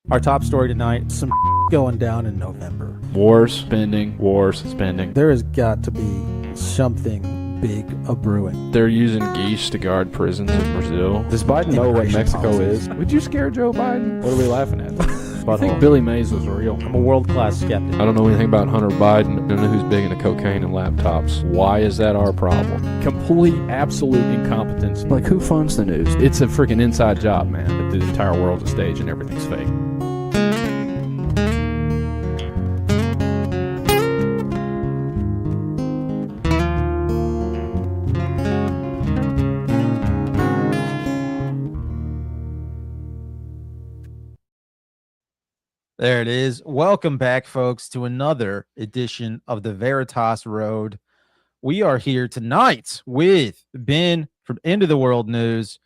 Our top story tonight, some going down in November. Wars, spending. There has got to be something big a-brewing. They're using geese to guard prisons in Brazil. Does Biden know what Mexico is? Would you scare Joe Biden? What are we laughing at? I think Butthole. Billy Mays was real. I'm a world-class skeptic. I don't know anything about Hunter Biden. I don't know who's big into cocaine and laptops. Why is that our problem? Complete, absolute incompetence. Like, who funds the news? It's a freaking inside job, man. That the entire world's a stage and everything's fake. There it is. Welcome back, folks, to another edition of the Veritas Road. We are here tonight with Ben from End of the World News.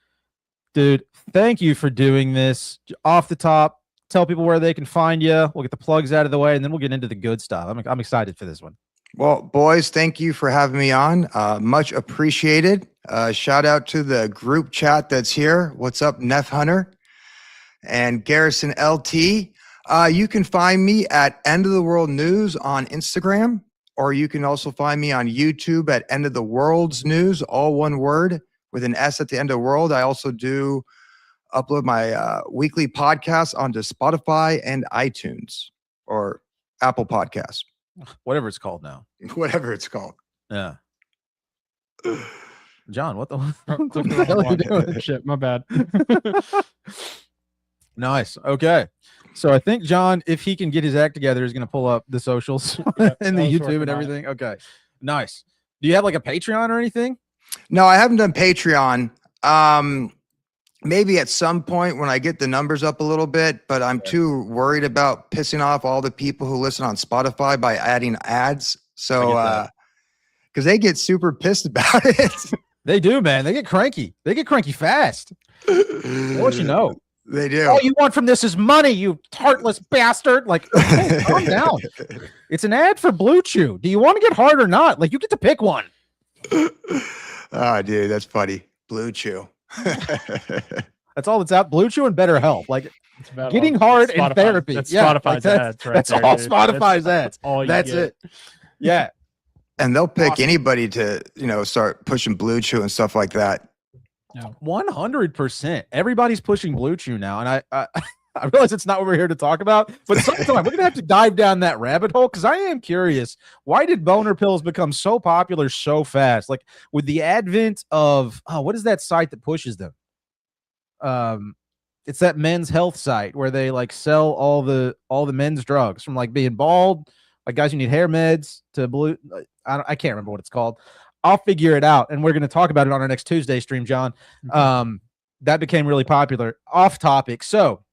Dude, thank you for doing this. Off the top, tell people where they can find you. We'll get the plugs out of the way, and then we'll get into the good stuff. I'm excited for this one. Well, boys, thank you for having me on. Much appreciated. Shout out to the group chat that's here. What's up, Neff Hunter and Garrison LT? You can find me at End of the World News on Instagram, or you can also find me on YouTube at End of the World's News, all one word with an S at the end of world. I also do upload my weekly podcast onto Spotify and iTunes or Apple Podcasts. Whatever it's called now. Whatever it's called. Yeah. John, what the hell are you doing? Shit, my bad. Nice. Okay. So I think John, if he can get his act together, is going to pull up the socials and the YouTube and everything. Okay. Nice. Do you have like a Patreon or anything? No, I haven't done Patreon. Maybe at some point when I get the numbers up a little bit, but I'm too worried about pissing off all the people who listen on Spotify by adding ads. So, because they get super pissed about it. They do, man. They get cranky. They get cranky fast. I'll let you know. They do. All you want from this is money, you heartless bastard. Like, oh, calm down. It's an ad for Blue Chew. Do you want to get hard or not? Like, you get to pick one. Oh, dude, that's funny. Blue Chew. That's all that's out. Blue Chew and Better Health. Like, getting hard in therapy. That's yeah, Spotify's like ads right that's there, all dude. Spotify's ads. All you That's get. it. Yeah. And they'll pick Awesome. anybody to, start pushing Blue Chew and stuff like that. No. 100%. Everybody's pushing Blue Chew now, and I realize it's not what we're here to talk about, but sometime we're gonna have to dive down that rabbit hole because I am curious. Why did boner pills become so popular so fast? Like with the advent of what is that site that pushes them? It's that men's health site where they like sell all the men's drugs, from like being bald, like guys who need hair meds, to blue. I can't remember what it's called. I'll figure it out, and we're going to talk about it on our next Tuesday stream, John. That became really popular. Off topic. So,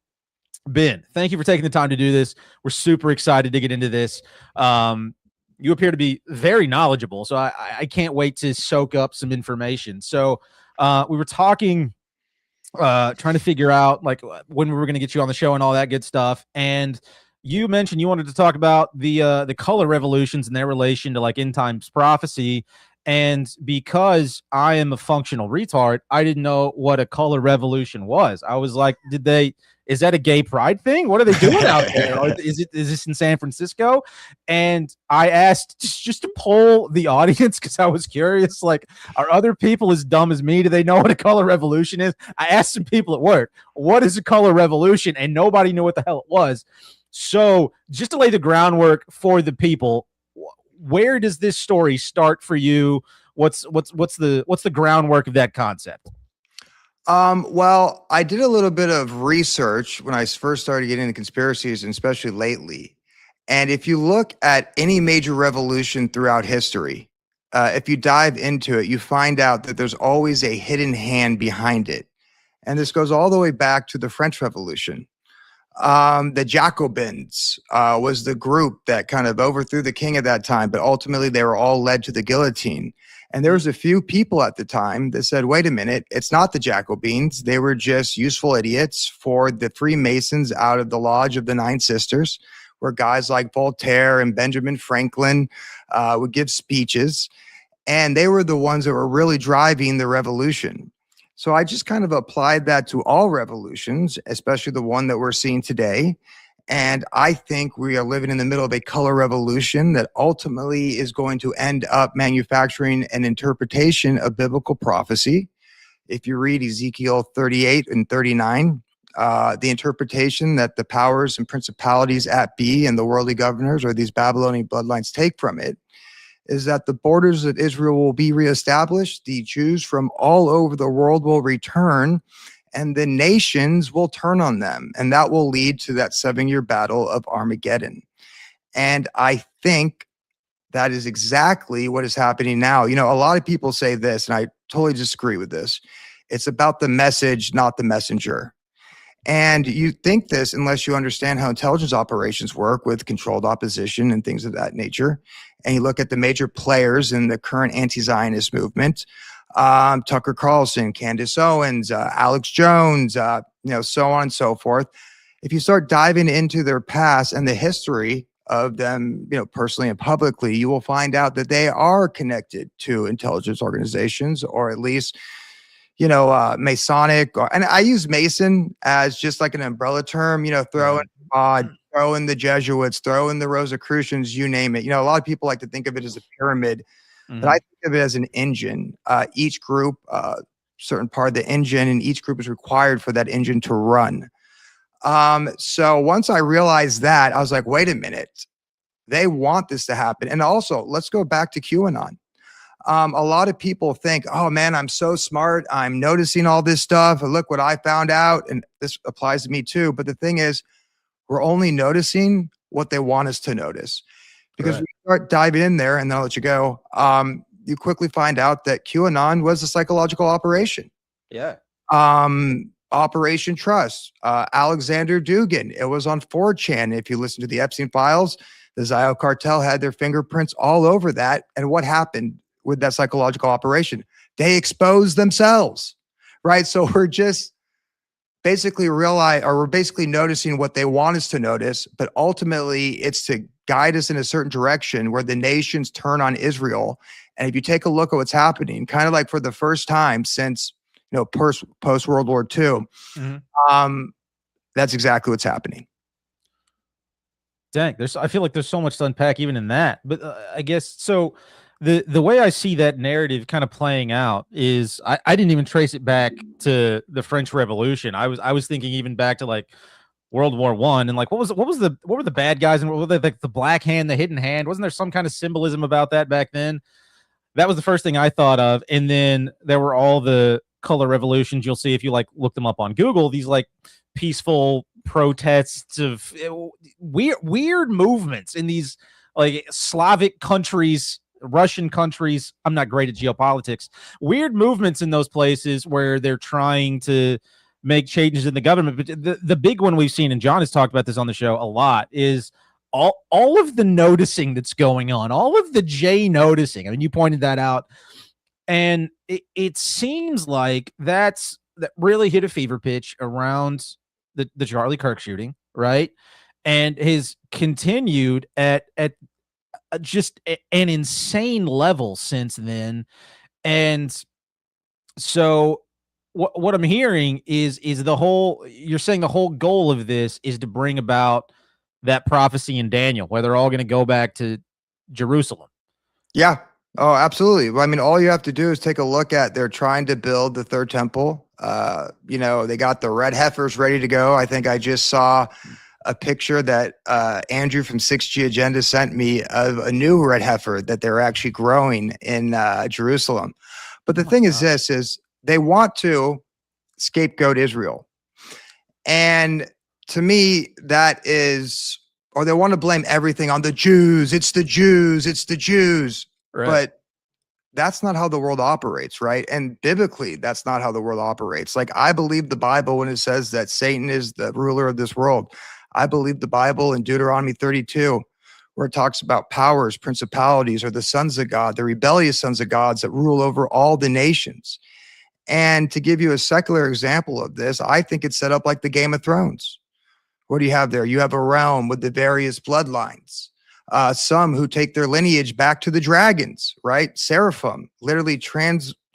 Ben, thank you for taking the time to do this. We're super excited to get into this. You appear to be very knowledgeable, so I can't wait to soak up some information. So, we were talking, trying to figure out like when we were going to get you on the show and all that good stuff, and you mentioned you wanted to talk about the color revolutions and their relation to like end times prophecy. And because I am a functional retard, I didn't know what a color revolution was. I was like, is that a gay pride thing? What are they doing out there? Or is this in San Francisco? And I asked just to poll the audience because I was curious, like, are other people as dumb as me? Do they know what a color revolution is? I asked some people at work, what is a color revolution? And nobody knew what the hell it was. So just to lay the groundwork for the people, where does this story start for you? What's the groundwork of that concept? Well, I did a little bit of research when I first started getting into conspiracies, and especially lately. And if you look at any major revolution throughout history, if you dive into it, you find out that there's always a hidden hand behind it. And this goes all the way back to the French Revolution. The Jacobins was the group that kind of overthrew the king at that time, but ultimately they were all led to the guillotine. And there was a few people at the time that said, wait a minute, it's not the Jacobins. They were just useful idiots for the Freemasons out of the Lodge of the Nine Sisters, where guys like Voltaire and Benjamin Franklin would give speeches. And they were the ones that were really driving the revolution. So I just kind of applied that to all revolutions, especially the one that we're seeing today. And I think we are living in the middle of a color revolution that ultimately is going to end up manufacturing an interpretation of biblical prophecy. If you read Ezekiel 38 and 39, the interpretation that the powers and principalities at be and the worldly governors or these Babylonian bloodlines take from it is that the borders of Israel will be reestablished. The Jews from all over the world will return, and the nations will turn on them. And that will lead to that 7-year battle of Armageddon. And I think that is exactly what is happening now. You know, a lot of people say this, and I totally disagree with this. It's about the message, not the messenger. And you think this unless you understand how intelligence operations work with controlled opposition and things of that nature. And you look at the major players in the current anti-Zionist movement, Tucker Carlson, Candace Owens, Alex Jones, so on and so forth. If you start diving into their past and the history of them, personally and publicly, you will find out that they are connected to intelligence organizations, or at least, Masonic. And I use Mason as just like an umbrella term, throw in God, throw in the Jesuits, throw in the Rosicrucians, you name it. A lot of people like to think of it as a pyramid. But I think of it as an engine. Each group, certain part of the engine, and each group is required for that engine to run. So once I realized that, I was like, wait a minute, they want this to happen. And also, let's go back to QAnon. A lot of people think, oh man, I'm so smart. I'm noticing all this stuff. And look what I found out. And this applies to me too. But the thing is, we're only noticing what they want us to notice. Because Right. we start diving in there, and then I'll let you go. You quickly find out that QAnon was a psychological operation. Yeah. Operation Trust, Alexander Dugin. It was on 4chan. If you listen to the Epstein files, the Psyop cartel had their fingerprints all over that. And what happened with that psychological operation? They exposed themselves, right? So we're just basically we're basically noticing what they want us to notice, but ultimately it's to guide us in a certain direction where the nations turn on Israel. And if you take a look at what's happening, kind of like for the first time since, post World War II, that's exactly what's happening. Dang, I feel like there's so much to unpack even in that. But I guess so. The way I see that narrative kind of playing out is I didn't even trace it back to the French Revolution. I was thinking even back to like World War I, and like what were the bad guys, and what were they, like the black hand, the hidden hand? Wasn't there some kind of symbolism about that back then? That was the first thing I thought of. And then there were all the color revolutions. You'll see if you like look them up on Google, these like peaceful protests of weird movements in these like Slavic countries, Russian countries. I'm not great at geopolitics. Weird movements in those places where they're trying to make changes in the government. But the big one we've seen, and John has talked about this on the show a lot, is all of the noticing that's going on, all of the J noticing. I mean, you pointed that out. And it seems like that really hit a fever pitch around the Charlie Kirk shooting, right? And has continued at just an insane level since then. And so what I'm hearing is you're saying the whole goal of this is to bring about that prophecy in Daniel, where they're all going to go back to Jerusalem. Yeah. Oh, absolutely. Well, I mean, all you have to do is take a look at, they're trying to build the third temple. They got the red heifers ready to go. I think I just saw a picture that Andrew from 6G Agenda sent me of a new red heifer that they're actually growing in Jerusalem. But the thing is this, is they want to scapegoat Israel. And to me, that is, or they want to blame everything on the Jews. It's the Jews. It's the Jews. Right. But that's not how the world operates, right? And biblically, that's not how the world operates. Like, I believe the Bible when it says that Satan is the ruler of this world. I believe the Bible in Deuteronomy 32, where it talks about powers, principalities, or the sons of God, the rebellious sons of gods that rule over all the nations. And to give you a secular example of this, I think it's set up like the Game of Thrones. What do you have there? You have a realm with the various bloodlines. Some who take their lineage back to the dragons, right? Seraphim, literally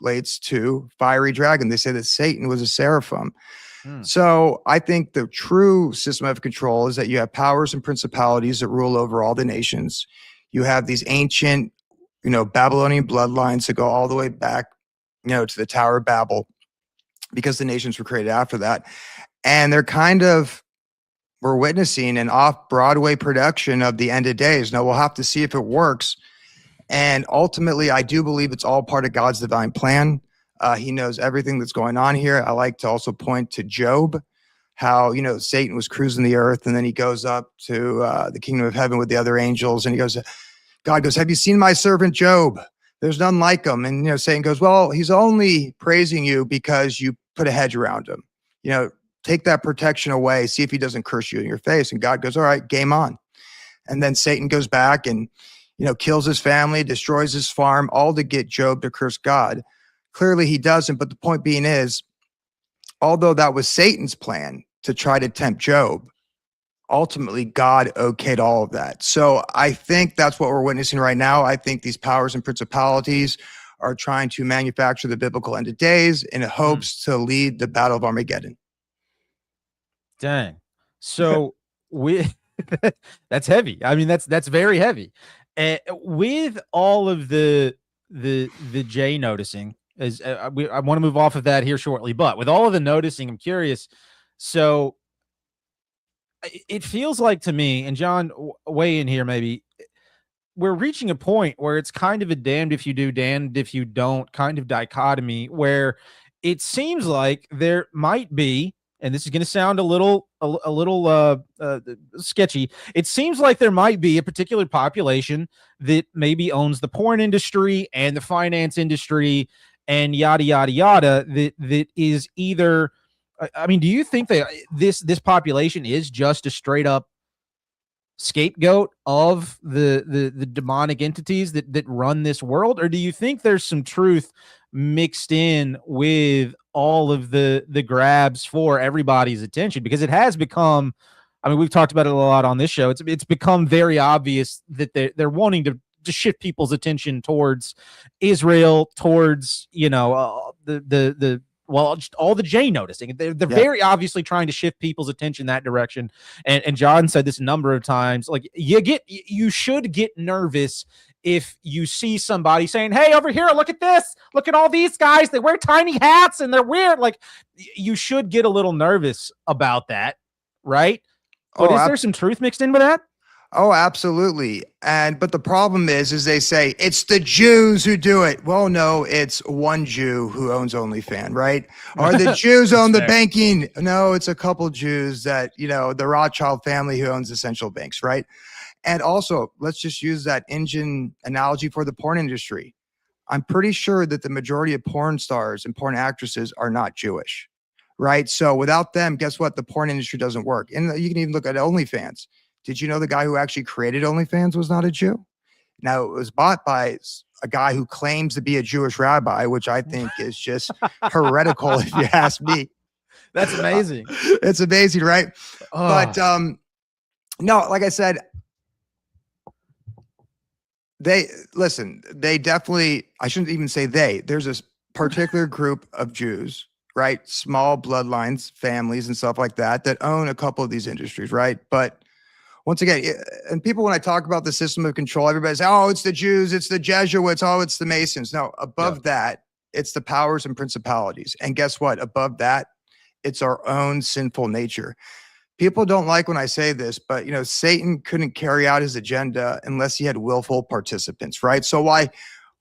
relates to fiery dragon. They say that Satan was a seraphim. Hmm. So I think the true system of control is that you have powers and principalities that rule over all the nations. You have these ancient, Babylonian bloodlines that go all the way back, to the Tower of Babel, because the nations were created after that. And we're witnessing an off-Broadway production of the end of days. Now we'll have to see if it works. And ultimately, I do believe it's all part of God's divine plan. He knows everything that's going on here. I like to also point to Job, how, Satan was cruising the earth, and then he goes up to the kingdom of heaven with the other angels, and God goes, have you seen my servant Job? There's none like him. And, Satan goes, well, he's only praising you because you put a hedge around him. Take that protection away, see if he doesn't curse you in your face. And God goes, all right, game on. And then Satan goes back and, kills his family, destroys his farm, all to get Job to curse God. Clearly he doesn't. But the point being is, although that was Satan's plan to try to tempt Job, ultimately God okayed all of that. So I think that's what we're witnessing right now. I think these powers and principalities are trying to manufacture the biblical end of days in hopes to lead the battle of Armageddon. Dang. So that's heavy. I mean, that's very heavy. With all of the J noticing, as I want to move off of that here shortly, but with all of the noticing, I'm curious. So it feels like to me, and John, weigh in here, maybe we're reaching a point where it's kind of a damned if you do, damned if you don't kind of dichotomy, where it seems like there might be, and this is going to sound a little sketchy. It seems like there might be a particular population that maybe owns the porn industry and the finance industry and yada, yada, yada, that is either, I mean, do you think that this population is just a straight up scapegoat of the demonic entities that run this world? Or do you think there's some truth mixed in with all of the grabs for everybody's attention? Because it has become, I mean, we've talked about it a lot on this show. It's become very obvious that they're wanting to shift people's attention towards Israel, towards, well, just all the J noticing. They're very obviously trying to shift people's attention that direction. And John said this a number of times, like you should get nervous if you see somebody saying, hey, over here, look at this, look at all these guys, they wear tiny hats and they're weird. Like, you should get a little nervous about that, right? But is there some truth mixed in with that? Oh, absolutely. But the problem is they say it's the Jews who do it. Well, no, it's one Jew who owns OnlyFans, right? Or the Jews own the banking. No, it's a couple Jews that, the Rothschild family who owns the central banks, right? And also, let's just use that engine analogy for the porn industry. I'm pretty sure that the majority of porn stars and porn actresses are not Jewish, right? So without them, guess what? The porn industry doesn't work. And you can even look at OnlyFans. Did you know the guy who actually created OnlyFans was not a Jew? Now, it was bought by a guy who claims to be a Jewish rabbi, which I think is just heretical, if you ask me. That's amazing. It's amazing, right? Oh. But no, like I said, they definitely, I shouldn't even say there's this particular group of Jews, right? Small bloodlines, families and stuff like that own a couple of these industries, right? But once again, and people, when I talk about the system of control, everybody says, oh, it's the Jews, it's the Jesuits, oh, it's the Masons. No, above that, it's the powers and principalities. And guess what? Above that, it's our own sinful nature. People don't like when I say this, but Satan couldn't carry out his agenda unless he had willful participants, right? So why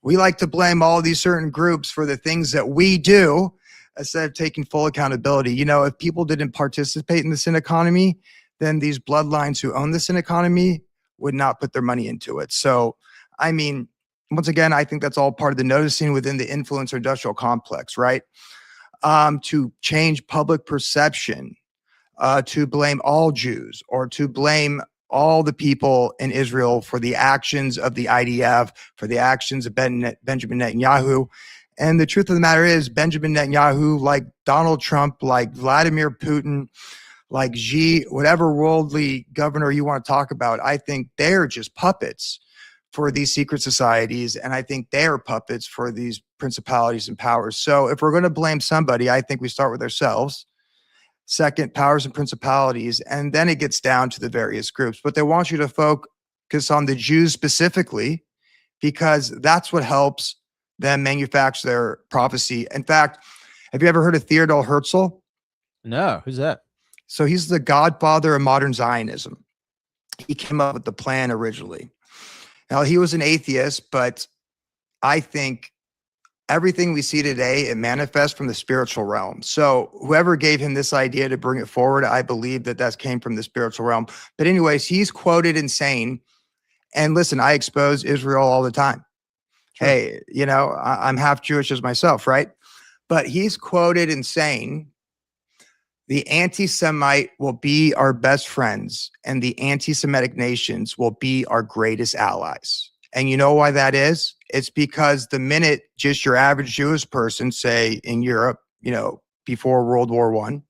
we like to blame all these certain groups for the things that we do instead of taking full accountability. If people didn't participate in the sin economy, then these bloodlines who own the sin economy would not put their money into it. So, I mean, once again, I think that's all part of the noticing within the influencer industrial complex, right? To change public perception, to blame all Jews or to blame all the people in Israel for the actions of the IDF, for the actions of Benjamin Netanyahu. And the truth of the matter is, Benjamin Netanyahu, like Donald Trump, like Vladimir Putin, like Xi, whatever worldly governor you want to talk about, I think they're just puppets for these secret societies, and I think they are puppets for these principalities and powers. So if we're going to blame somebody, I think we start with ourselves. Second, powers and principalities, and then it gets down to the various groups. But they want you to focus on the Jews specifically, because that's what helps them manufacture their prophecy. In fact, have you ever heard of Theodor Herzl? No, who's that? So he's the godfather of modern Zionism. He came up with the plan originally. Now, he was an atheist, but I think everything we see today, it manifests from the spiritual realm. So whoever gave him this idea to bring it forward, I believe that came from the spiritual realm. But anyways, he's quoted in saying, and listen, I expose Israel all the time. Sure. Hey, you know, I'm half Jewish as myself, right? But he's quoted in saying, the anti-Semite will be our best friends, and the anti-Semitic nations will be our greatest allies. And you know why that is? It's because the minute just your average Jewish person, say in Europe, you know, before World War I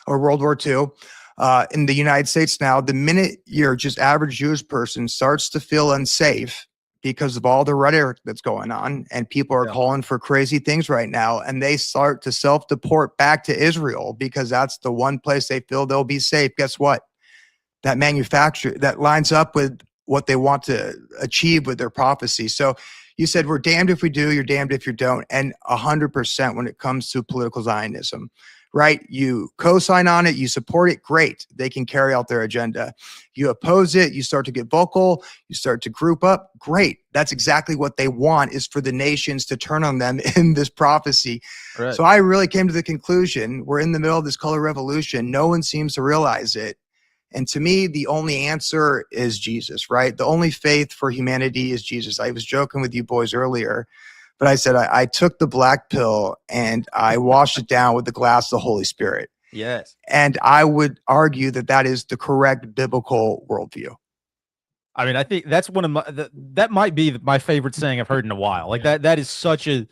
or World War II, in the United States now, the minute your just average Jewish person starts to feel unsafe because of all the rhetoric that's going on, and people are calling for crazy things right now, and they start to self-deport back to Israel because that's the one place they feel they'll be safe. Guess what? That manufacture that lines up with what they want to achieve with their prophecy. So you said, we're damned if we do, you're damned if you don't. And 100% when it comes to political Zionism, right? You co-sign on it, you support it, great. They can carry out their agenda. You oppose it, you start to get vocal, you start to group up, great. That's exactly what they want, is for the nations to turn on them in this prophecy. Right. So I really came to the conclusion, we're in the middle of this color revolution. No one seems to realize it. And to me, the only answer is Jesus, right? The only faith for humanity is Jesus. I was joking with you boys earlier, but I said I took the black pill and I washed it down with the glass of the Holy Spirit. Yes. And I would argue that that is the correct biblical worldview. I mean, I think that's one of my, that might be my favorite saying I've heard in a while. Like that is such a,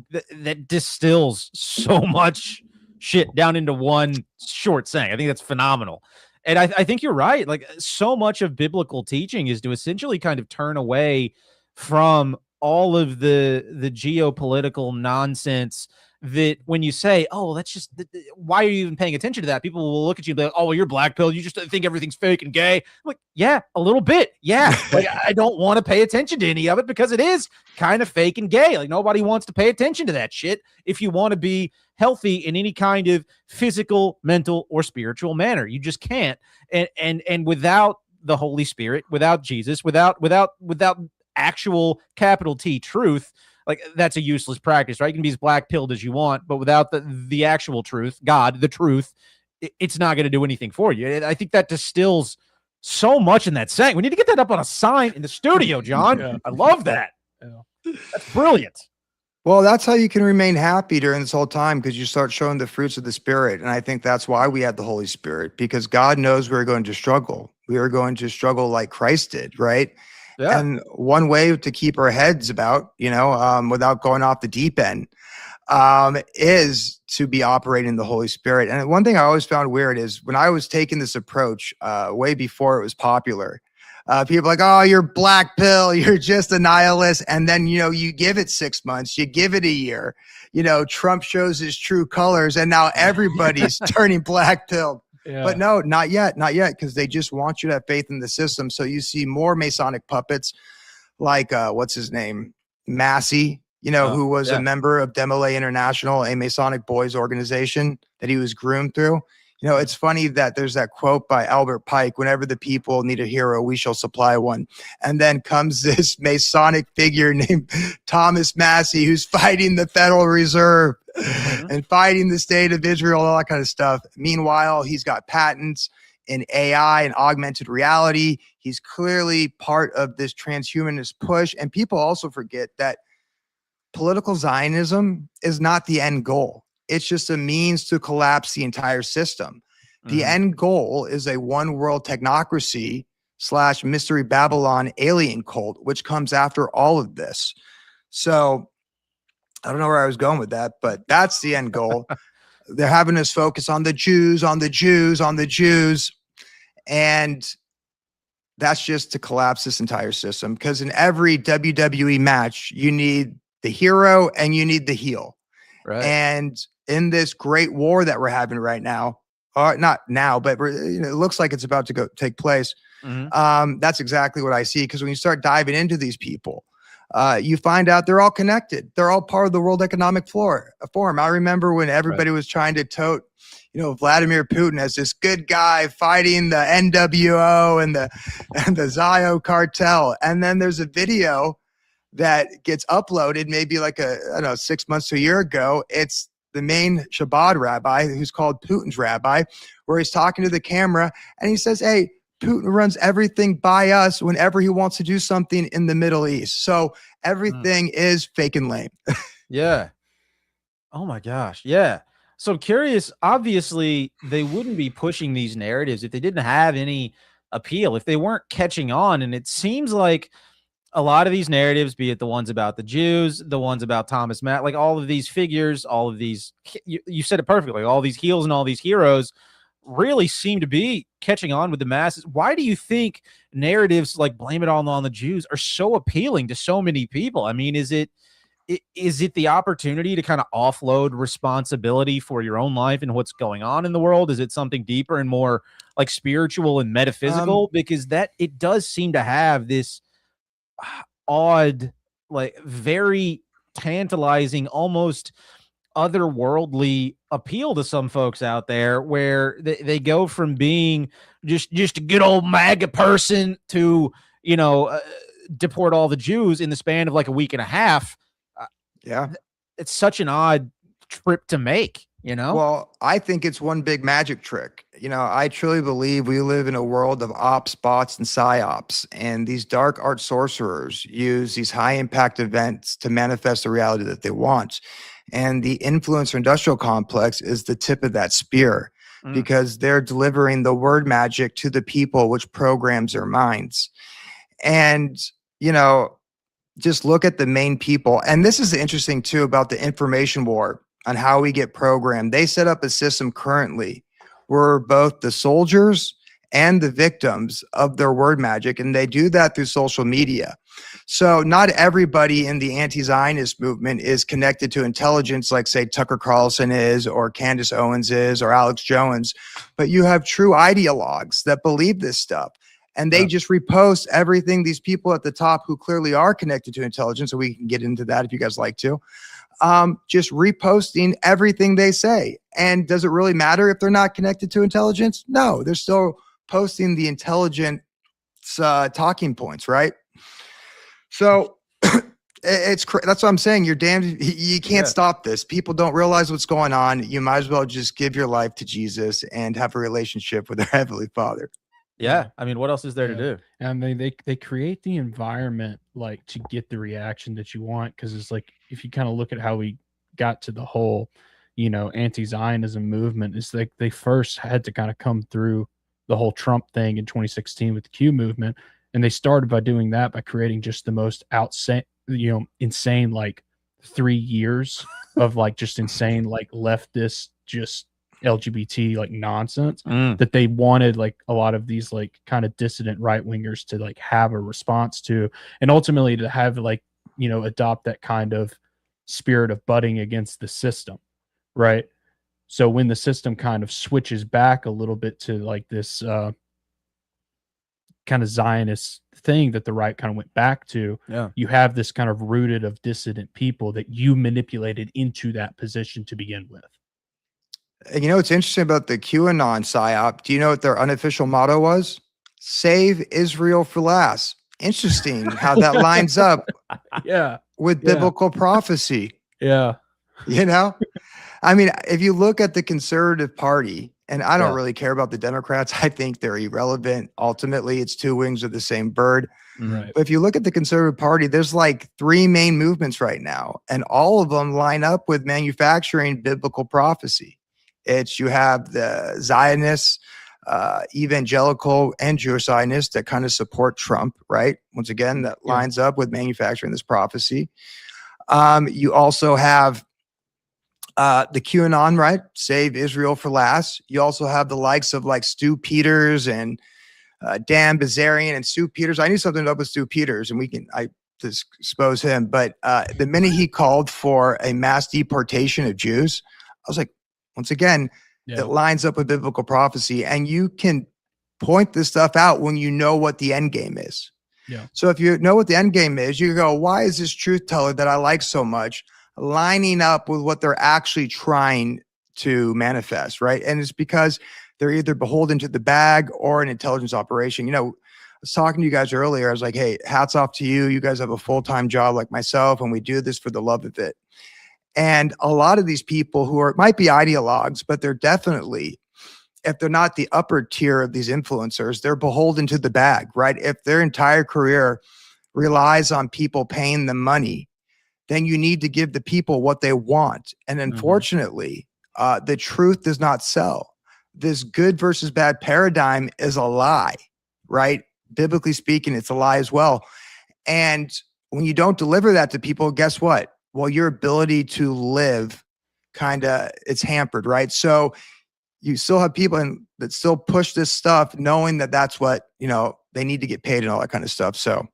that distills so much shit down into one short saying. I think that's phenomenal. And I think you're right. Like, so much of biblical teaching is to essentially kind of turn away from all of the geopolitical nonsense that when you say, oh, that's just, why are you even paying attention to that? People will look at you and be like, oh, well, you're black pill. You just think everything's fake and gay. I'm like, yeah, a little bit. Yeah. Like, I don't want to pay attention to any of it because it is kind of fake and gay. Like, nobody wants to pay attention to that shit if you want to be healthy in any kind of physical, mental, or spiritual manner. You just can't. And without the Holy Spirit, without Jesus, without actual capital T truth, like, that's a useless practice, right? You can be as black pilled as you want, but without the actual truth, God, the truth, it's not going to do anything for you. I think that distills so much in that saying. We need to get that up on a sign in the studio, John. Yeah. I love that. Yeah. That's brilliant. Well, that's how you can remain happy during this whole time, because you start showing the fruits of the Spirit. And I think that's why we had the Holy Spirit, because God knows we're going to struggle. We are going to struggle like Christ did, right? Yeah. And one way to keep our heads about, without going off the deep end, is to be operating the Holy Spirit. And one thing I always found weird is when I was taking this approach way before it was popular, people are like, oh, you're black pill, you're just a nihilist. And then, you give it 6 months, you give it a year, Trump shows his true colors, and now everybody's turning black pill. Yeah. But no, not yet, because they just want you to have faith in the system. So you see more Masonic puppets like, what's his name? Massey, who was a member of Demolay International, a Masonic boys organization that he was groomed through. It's funny that there's that quote by Albert Pike, whenever the people need a hero, we shall supply one. And then comes this Masonic figure named Thomas Massey, who's fighting the Federal Reserve and fighting the state of Israel, all that kind of stuff. Meanwhile, he's got patents in AI and augmented reality. He's clearly part of this transhumanist push. And people also forget that political Zionism is not the end goal. It's just a means to collapse the entire system. The end goal is a one world technocracy / mystery Babylon alien cult, which comes after all of this. So I don't know where I was going with that, but that's the end goal. They're having us focus on the Jews, on the Jews, on the Jews. And that's just to collapse this entire system. Because in every WWE match, you need the hero and you need the heel. Right. And in this great war that we're having right now, or not now, but it looks like it's about to take place. That's exactly what I see. Because when you start diving into these people, you find out they're all connected. They're all part of the World Economic Forum. I remember when everybody was trying to tote, Vladimir Putin as this good guy fighting the NWO and the Psyop cartel. And then there's a video that gets uploaded maybe like 6 months to a year ago. It's the main Chabad rabbi, who's called Putin's rabbi, where he's talking to the camera and he says, hey, Putin runs everything by us whenever he wants to do something in the Middle East. So everything is fake and lame. Yeah. Oh my gosh. Yeah. So curious, obviously they wouldn't be pushing these narratives if they didn't have any appeal, if they weren't catching on. And it seems like a lot of these narratives, be it the ones about the Jews, the ones about Thomas Matt, like all of these figures, all of these, you said it perfectly, all these heels and all these heroes really seem to be catching on with the masses. Why do you think narratives like blame it all on the Jews are so appealing to so many people? I mean, is it the opportunity to kind of offload responsibility for your own life and what's going on in the world? Is it something deeper and more like spiritual and metaphysical? Because that it does seem to have this odd, like very tantalizing, almost otherworldly appeal to some folks out there, where they go from being just a good old MAGA person to, deport all the Jews in the span of like a week and a half. Yeah. It's such an odd trip to make, Well, I think it's one big magic trick. I truly believe we live in a world of ops, bots, and psyops. And these dark art sorcerers use these high impact events to manifest the reality that they want. And the influencer industrial complex is the tip of that spear, because they're delivering the word magic to the people, which programs their minds. And, just look at the main people. And this is interesting too about the information war on how we get programmed. They set up a system currently where both the soldiers and the victims of their word magic, and they do that through social media. So not everybody in the anti-Zionist movement is connected to intelligence like, say, Tucker Carlson is, or Candace Owens is, or Alex Jones, but you have true ideologues that believe this stuff. And they just repost everything these people at the top who clearly are connected to intelligence, so we can get into that if you guys like to, just reposting everything they say. And does it really matter if they're not connected to intelligence? No, they're still posting the intelligent talking points, right? So that's what I'm saying. You're damned. You can't stop this. People don't realize what's going on. You might as well just give your life to Jesus and have a relationship with their Heavenly Father. Yeah. I mean, what else is there to do? And they create the environment like to get the reaction that you want. Cause it's like, if you kind of look at how we got to the whole, anti-Zionism movement, it's like they first had to kind of come through the whole Trump thing in 2016 with the Q movement. And they started by doing that by creating just the most insane, like 3 years of like just insane, like leftist, just LGBT like nonsense that they wanted like a lot of these like kind of dissident right wingers to like have a response to, and ultimately to have like, adopt that kind of spirit of butting against the system. Right. So when the system kind of switches back a little bit to like this kind of Zionist thing that the right kind of went back to, you have this kind of rooted of dissident people that you manipulated into that position to begin with. And what's interesting about the QAnon psyop? Do you know what their unofficial motto was? Save Israel for last. Interesting how that lines up with biblical prophecy. Yeah. I mean, if you look at the conservative party, and I don't really care about the Democrats, I think they're irrelevant. Ultimately, it's two wings of the same bird. Right. But if you look at the conservative party, there's like 3 main movements right now, and all of them line up with manufacturing biblical prophecy. You have the Zionists, evangelical and Jewish Zionists that kind of support Trump, right? Once again, that lines up with manufacturing this prophecy. You also have the QAnon, right? Save Israel for last. You also have the likes of like Stu Peters and Dan Bazarian and Stu Peters. I knew something up with Stu Peters, and I just expose him. But the minute he called for a mass deportation of Jews, I was like, once again, Yeah. it lines up with biblical prophecy, and you can point this stuff out when you know what the end game is. Yeah. So if you know what the end game is, you go, why is this truth teller that I like so much lining up with what they're actually trying to manifest, right? And it's because they're either beholden to the bag or an intelligence operation. You know, I was talking to you guys earlier. I was like, hey, hats off to you. You guys have a full-time job like myself, and we do this for the love of it. And a lot of these people who might be ideologues, but they're definitely, if they're not the upper tier of these influencers, they're beholden to the bag, right? If their entire career relies on people paying them money, then you need to give the people what they want. And unfortunately, the truth does not sell. This good versus bad paradigm is a lie, right? Biblically speaking, it's a lie as well. And when you don't deliver that to people, guess what? Well, your ability to live it's hampered, right? So you still have people that still push this stuff, knowing that that's what, they need to get paid and all that kind of stuff. So,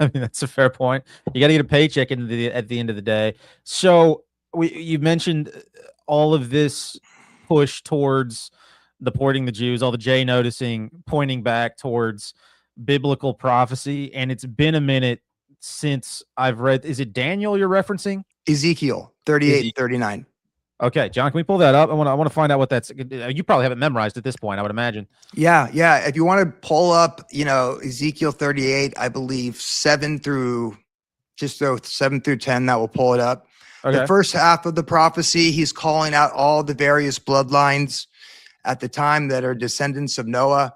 I mean, that's a fair point. You got to get a paycheck at the end of the day. So you mentioned all of this push towards deporting the Jews, all the J noticing, pointing back towards biblical prophecy. And it's been a minute since I've read, is it Daniel you're referencing? Ezekiel 38, 39. Okay, John, can we pull that up? I want to find out what that's. You probably have it memorized at this point, I would imagine. Yeah. If you want to pull up, Ezekiel 38, I believe 7 through 10, that will pull it up. Okay. The first half of the prophecy, he's calling out all the various bloodlines at the time that are descendants of Noah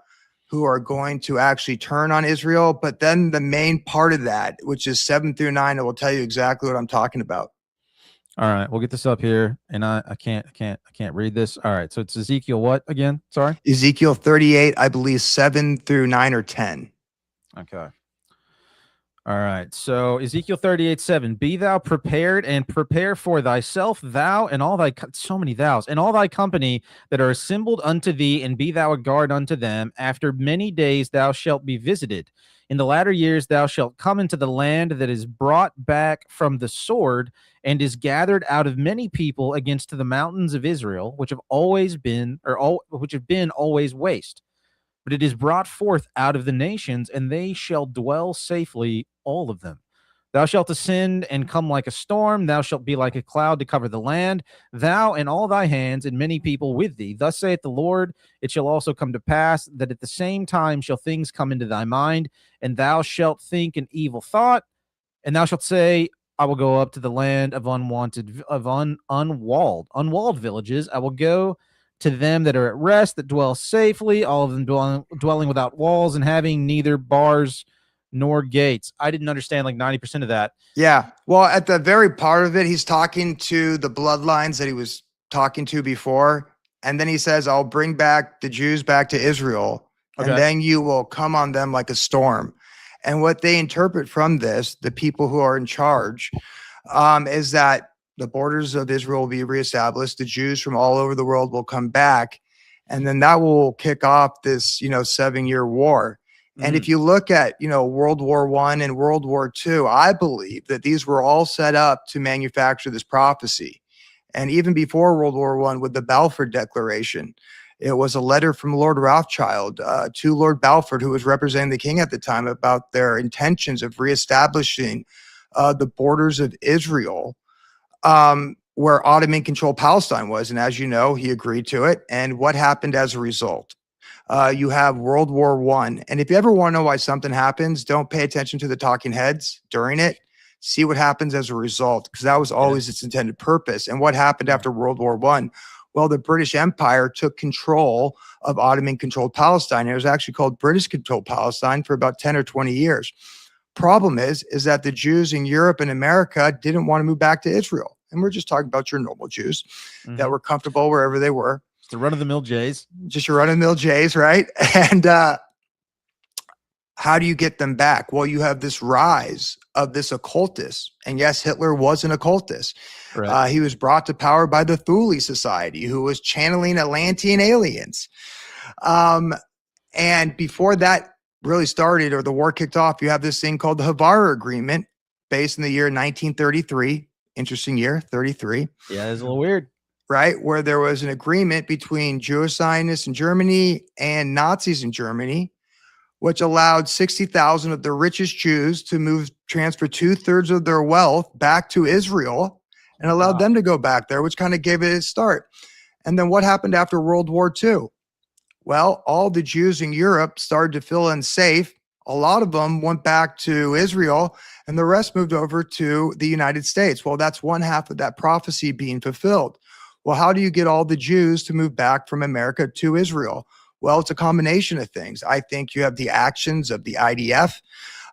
who are going to actually turn on Israel. But then the main part of that, which is 7 through 9, it will tell you exactly what I'm talking about. All right, we'll get this up here, and I can't read this. All right, so it's Ezekiel what again? Sorry, Ezekiel 38, I believe 7 through 9 or 10. Okay. All right, so Ezekiel 38:7. Be thou prepared and prepare for thyself, thou and all thy so many thous and all thy company that are assembled unto thee, and be thou a guard unto them. After many days thou shalt be visited. In the latter years thou shalt come into the land that is brought back from the sword, and is gathered out of many people against the mountains of Israel, which have always been always waste. But it is brought forth out of the nations, and they shall dwell safely, all of them. Thou shalt ascend and come like a storm. Thou shalt be like a cloud to cover the land, thou and all thy hands, and many people with thee. Thus saith the Lord, it shall also come to pass that at the same time shall things come into thy mind, and thou shalt think an evil thought, and thou shalt say, I will go up to the land of unwalled villages. I will go to them that are at rest, that dwell safely, all of them dwelling without walls and having neither bars nor gates. I didn't understand like 90% of that. Yeah. Well, at the very part of it, he's talking to the bloodlines that he was talking to before. And then he says, I'll bring back the Jews back to Israel, Okay. and then you will come on them like a storm. And what they interpret from this, the people who are in charge, is that the borders of Israel will be reestablished. The Jews from all over the world will come back. And then that will kick off this, 7-year war. And if you look at, World War I and World War II, I believe that these were all set up to manufacture this prophecy. And even before World War I, with the Balfour Declaration, it was a letter from Lord Rothschild to Lord Balfour, who was representing the king at the time, about their intentions of reestablishing the borders of Israel, where Ottoman-controlled Palestine was. And as you know, he agreed to it. And what happened as a result? You have World War I. And if you ever want to know why something happens, don't pay attention to the talking heads during it. See what happens as a result, because that was always its intended purpose. And what happened after World War I? Well, the British Empire took control of Ottoman-controlled Palestine. It was actually called British-controlled Palestine for about 10 or 20 years. Problem is that the Jews in Europe and America didn't want to move back to Israel. And we're just talking about your normal Jews that were comfortable wherever they were. It's the run-of-the-mill Jays. Just your run-of-the-mill Jays, right? And how do you get them back? Well, you have this rise of this occultist. And yes, Hitler was an occultist. Right. He was brought to power by the Thule Society, who was channeling Atlantean aliens. And And before that really started, or the war kicked off, you have this thing called the T.V.R. Agreement, based in the year 1933. Interesting year, 33. Yeah, it's a little weird. Right? Where there was an agreement between Jewish Zionists in Germany and Nazis in Germany, which allowed 60,000 of the richest Jews to transfer 2/3 of their wealth back to Israel and allowed them to go back there, which kind of gave it a start. And then what happened after World War II? Well, all the Jews in Europe started to feel unsafe. A lot of them went back to Israel, and the rest moved over to the United States. Well, that's one half of that prophecy being fulfilled. Well, how do you get all the Jews to move back from America to Israel? Well, it's a combination of things. I think you have the actions of the IDF.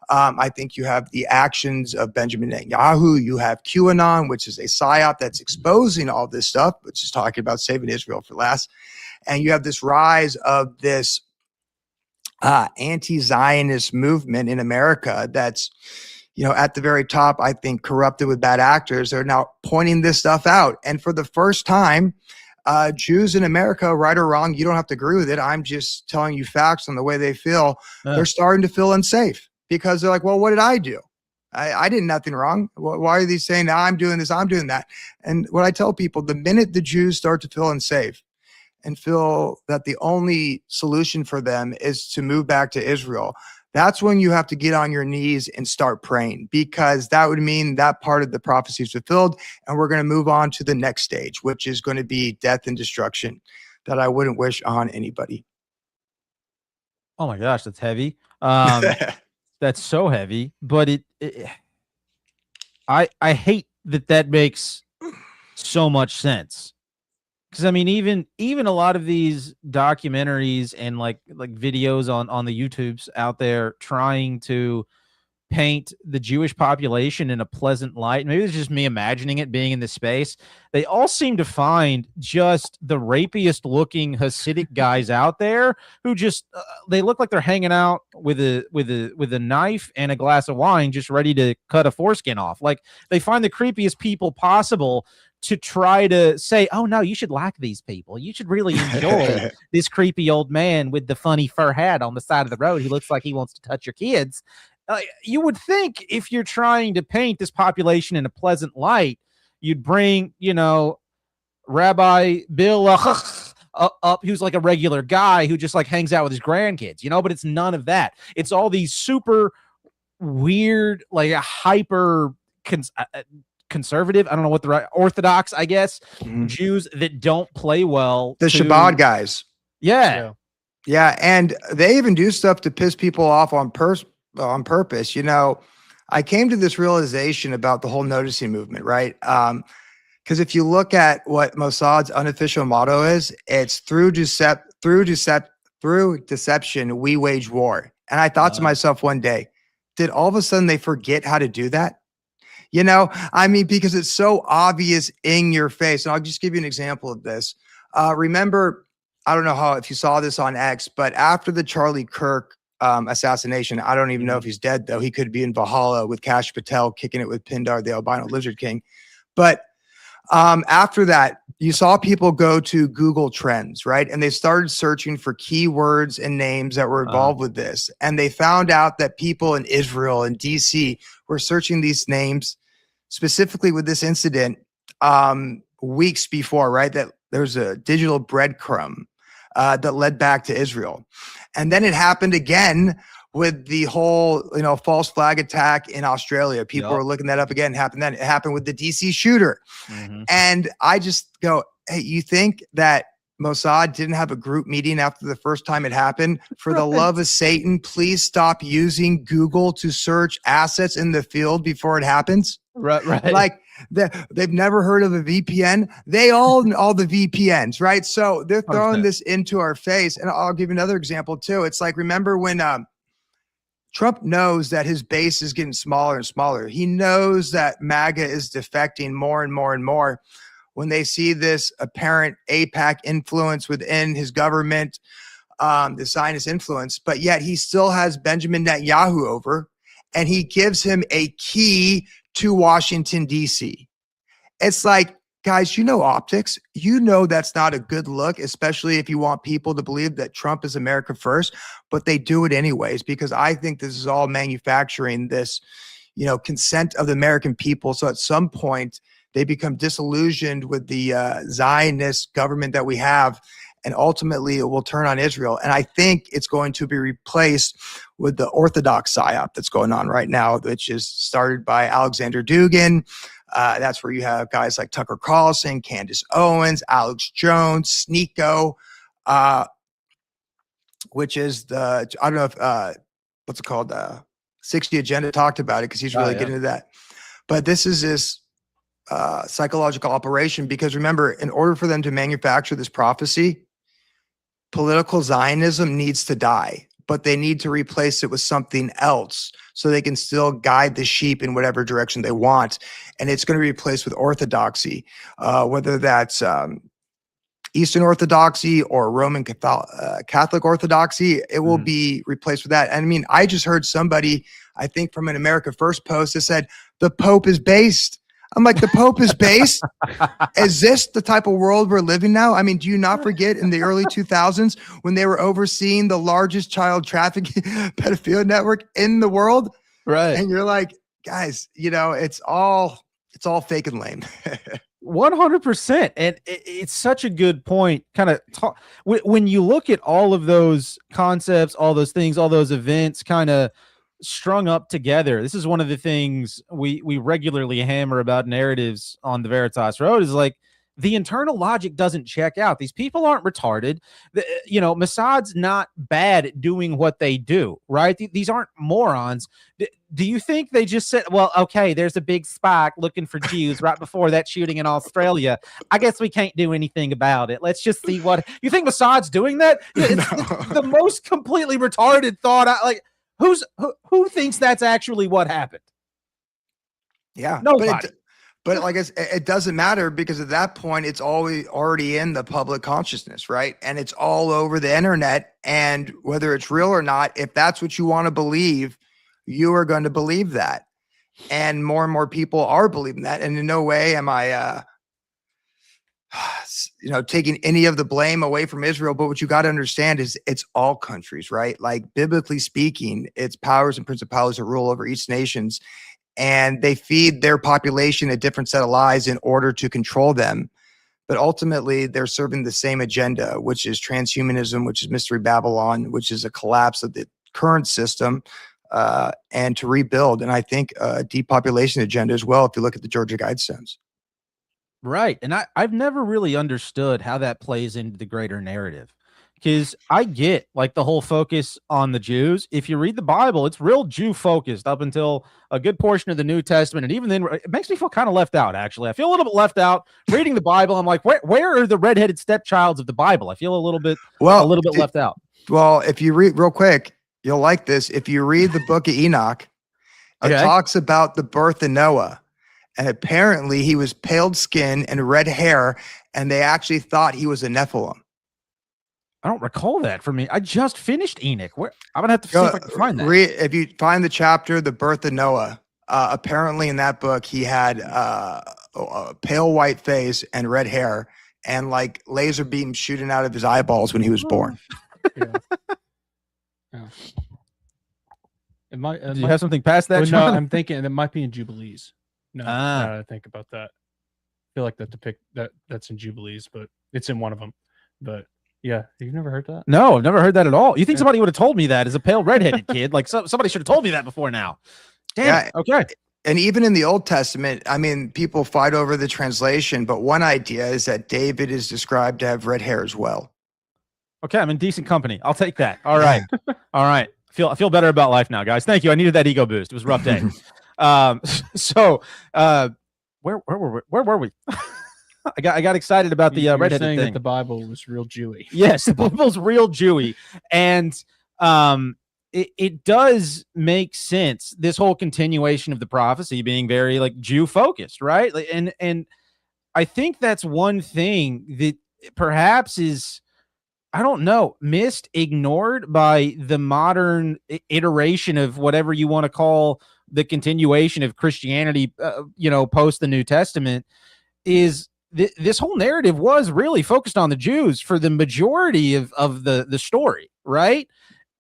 I think you have the actions of Benjamin Netanyahu. You have QAnon, which is a Psyop that's exposing all this stuff, which is talking about saving Israel for last. And you have this rise of this anti-Zionist movement in America that's, at the very top, I think, corrupted with bad actors. They're now pointing this stuff out. And for the first time, Jews in America, right or wrong, you don't have to agree with it. I'm just telling you facts on the way they feel. They're starting to feel unsafe because they're like, well, what did I do? I did nothing wrong. Why are they saying I'm doing this, I'm doing that? And what I tell people, the minute the Jews start to feel unsafe and feel that the only solution for them is to move back to Israel, that's when you have to get on your knees and start praying, because that would mean that part of the prophecy is fulfilled, and we're going to move on to the next stage, which is going to be death and destruction that I wouldn't wish on anybody. Oh my gosh, that's heavy. That's so heavy, but I hate that makes so much sense. Because I mean, even a lot of these documentaries and like videos on the YouTubes out there trying to paint the Jewish population in a pleasant light. Maybe it's just me imagining it being in this space. They all seem to find just the rapiest looking Hasidic guys out there who just they look like they're hanging out with a knife and a glass of wine, just ready to cut a foreskin off. Like they find the creepiest people possible to try to say, oh no, you should like these people. You should really enjoy this creepy old man with the funny fur hat on the side of the road. He looks like he wants to touch your kids. You would think if you're trying to paint this population in a pleasant light, you'd bring, Rabbi Bill up, who's like a regular guy who just like hangs out with his grandkids, but it's none of that. It's all these super weird, like hyper conservative, I don't know what the right, Orthodox, I guess, Jews that don't play well. The Shabbat guys. Yeah. And they even do stuff to piss people off on purpose. I came to this realization about the whole noticing movement, right? Because if you look at what Mossad's unofficial motto is, it's through deception, we wage war. And I thought to myself one day, did all of a sudden they forget how to do that? Because it's so obvious in your face. And I'll just give you an example of this. Remember, I don't know if you saw this on X, but after the Charlie Kirk assassination, I don't even know if he's dead, though. He could be in Valhalla with Kash Patel kicking it with Pindar, the albino lizard king. But after that, you saw people go to Google Trends, right? And they started searching for keywords and names that were involved with this. And they found out that people in Israel and DC were searching these names specifically with this incident weeks before, right? That there's a digital breadcrumb that led back to Israel. And then it happened again with the whole, false flag attack in Australia. People were looking that up again. It happened with the DC shooter. And I just go, hey, you think that Mossad didn't have a group meeting after the first time it happened? For the love of Satan, please stop using Google to search assets in the field before it happens. Right. Like they've never heard of a VPN. They all the VPNs, right? So they're throwing 100%. This into our face. And I'll give you another example too. It's like, remember when Trump knows that his base is getting smaller and smaller. He knows that MAGA is defecting more and more and more. When they see this apparent AIPAC influence within his government, the Zionist influence, but yet he still has Benjamin Netanyahu over, and he gives him a key to Washington, D.C. It's like, guys, you know optics. You know that's not a good look, especially if you want people to believe that Trump is America first, but they do it anyways, because I think this is all manufacturing this, consent of the American people. So at some point, they become disillusioned with the Zionist government that we have, and ultimately it will turn on Israel. And I think it's going to be replaced with the Orthodox Psyop that's going on right now, which is started by Alexander Dugin. That's where you have guys like Tucker Carlson, Candace Owens, Alex Jones, Sneeko, which is I don't know if, what's it called? 60 Agenda talked about it because he's really getting into that. But this is this psychological operation, because remember, in order for them to manufacture this prophecy, political Zionism needs to die, but they need to replace it with something else so they can still guide the sheep in whatever direction they want. And it's going to be replaced with orthodoxy, whether that's Eastern Orthodoxy or Roman Catholic Orthodoxy. It will be replaced with that. And I mean, I just heard somebody, I think from an America First post, that said, the Pope is based. I'm like, the Pope is based? Is this the type of world we're living now? I mean, do you not forget in the early 2000s when they were overseeing the largest child trafficking pedophilia network in the world? Right. And you're like, guys, it's all fake and lame. 100%. And it's such a good point. Kind of when you look at all of those concepts, all those things, all those events kind of strung up together. This is one of the things we regularly hammer about narratives on the Veritas Road, is like the internal logic doesn't check out. These people aren't retarded. Mossad's not bad at doing what they do, right? These aren't morons. Do you think they just said, well, okay, there's a big spike looking for Jews right before that shooting in Australia. I guess we can't do anything about it. Let's just see what you think Mossad's doing that? It's the most completely retarded thought. Who thinks that's actually what happened? Yeah. Nobody. But like it doesn't matter, because at that point, it's already in the public consciousness, right? And it's all over the internet. And whether it's real or not, if that's what you want to believe, you are going to believe that. And more people are believing that. And in no way am I, taking any of the blame away from Israel. But what you got to understand is it's all countries, right? Like, biblically speaking, it's powers and principalities that rule over each nations. And they feed their population a different set of lies in order to control them. But ultimately, they're serving the same agenda, which is transhumanism, which is Mystery Babylon, which is a collapse of the current system, and to rebuild. And I think a depopulation agenda as well, if you look at the Georgia Guidestones. Right. And I've never really understood how that plays into the greater narrative. Because I get like the whole focus on the Jews. If you read the Bible, it's real Jew focused up until a good portion of the New Testament. And even then, it makes me feel kind of left out, actually. I feel a little bit left out reading the Bible. I'm like, where are the redheaded stepchilds of the Bible? I feel a little bit left out. Well, if you read real quick, you'll like this. If you read the book of Enoch, it talks about the birth of Noah. And apparently he was pale skin and red hair, and they actually thought he was a Nephilim. I don't recall that from me. I just finished Enoch. I'm gonna have to see if I can find that. If you find the chapter, The Birth of Noah, apparently in that book he had a pale white face and red hair, and like laser beams shooting out of his eyeballs when he was born. Yeah. Do you have something past that? No, I'm thinking it might be in Jubilees. No, I think about that. I feel like that's in Jubilees, but it's in one of them. But yeah, you've never heard that? No, I've never heard that at all. You think somebody would have told me that as a pale redheaded kid? Like somebody should have told me that before now. Damn. Yeah. Okay. And even in the Old Testament, I mean, people fight over the translation, but one idea is that David is described to have red hair as well. Okay, I'm in decent company. I'll take that. All right. All right. I feel better about life now, guys. Thank you. I needed that ego boost. It was a rough day. Where were we? I got excited about the redheaded saying thing. That the Bible was real Jewy. Yes, the Bible's real Jewy, and it does make sense. This whole continuation of the prophecy being very like Jew focused, right? And I think that's one thing that perhaps is, I don't know, missed, ignored by the modern iteration of whatever you want to call the continuation of Christianity, post the New Testament, is this whole narrative was really focused on the Jews for the majority of the story, right?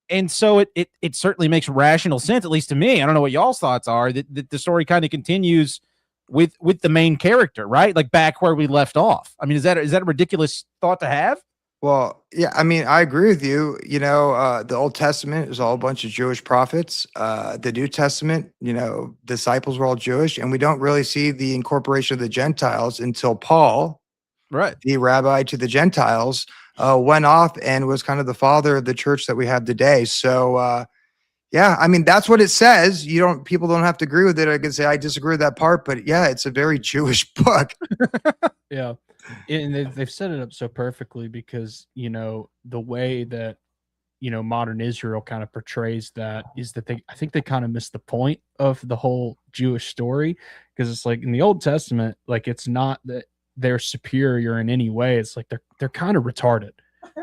And so it certainly makes rational sense, at least to me. I don't know what y'all's thoughts are, that the story kind of continues with the main character, right? Like back where we left off. I mean, is that a ridiculous thought to have? Well, yeah, I mean, I agree with you. You know, the Old Testament is all a bunch of Jewish prophets. The New Testament, you know, disciples were all Jewish, and we don't really see the incorporation of the Gentiles until Paul, Right. the rabbi to the Gentiles, went off and was kind of the father of the church that we have today. So, yeah, I mean, that's what it says. People don't have to agree with it. I can say I disagree with that part, but yeah, it's a very Jewish book. Yeah. And they've set it up so perfectly because, you know, the way that, you know, modern Israel kind of portrays that is that I think they kind of miss the point of the whole Jewish story, because it's like in the Old Testament, like it's not that they're superior in any way. It's like they're kind of retarded.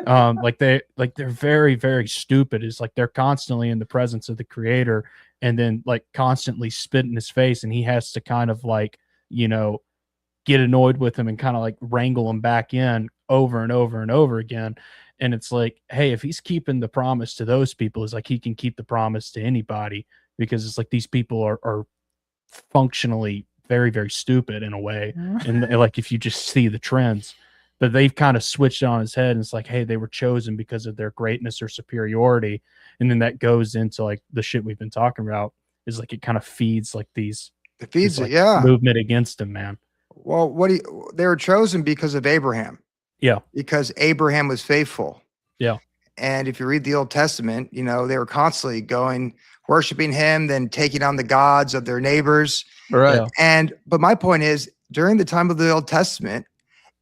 They're very, very stupid. It's like they're constantly in the presence of the creator and then like constantly spit in his face, and he has to kind of like, you know, get annoyed with him and kind of like wrangle him back in over and over and over again. And it's like, hey, if he's keeping the promise to those people, it's like he can keep the promise to anybody, because it's like these people are functionally very, very stupid in a way. And like, if you just see the trends, but they've kind of switched it on his head, and it's like, hey, they were chosen because of their greatness or superiority. And then that goes into like the shit we've been talking about, is like, it kind of feeds like movement against him, man. Well, they were chosen because of Abraham. Yeah. Because Abraham was faithful. Yeah. And if you read the Old Testament, you know, they were constantly going, worshiping him, then taking on the gods of their neighbors. Right. Yeah. But my point is, during the time of the Old Testament,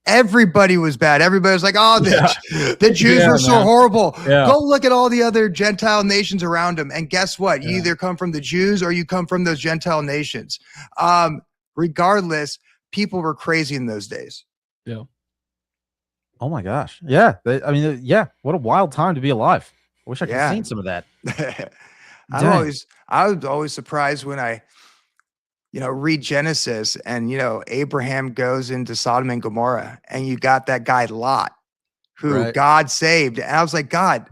everybody was bad. Everybody was like, oh, the Jews were so horrible. Yeah. Go look at all the other Gentile nations around them. And guess what? You either come from the Jews or you come from those Gentile nations. Regardless, people were crazy in those days. Yeah. Oh my gosh. Yeah. What a wild time to be alive. I wish I could have seen some of that. I was always surprised when I, you know, read Genesis and, you know, Abraham goes into Sodom and Gomorrah, and you got that guy Lot, who God saved. And I was like, God,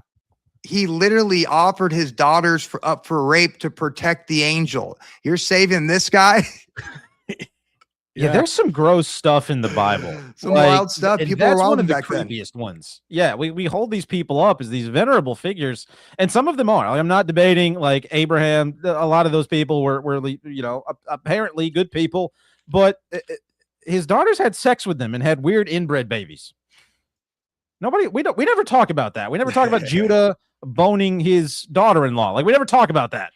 he literally offered his daughters up for rape to protect the angel. You're saving this guy? Yeah, there's some gross stuff in the Bible. Some wild stuff. People that's were wrong one of the back then. creepiest ones. Yeah, we hold these people up as these venerable figures, and some of them are. Like, I'm not debating like Abraham. A lot of those people were you know, apparently good people, but his daughters had sex with them and had weird inbred babies. We never talk about that. We never talk about Judah boning his daughter-in-law. Like, we never talk about that.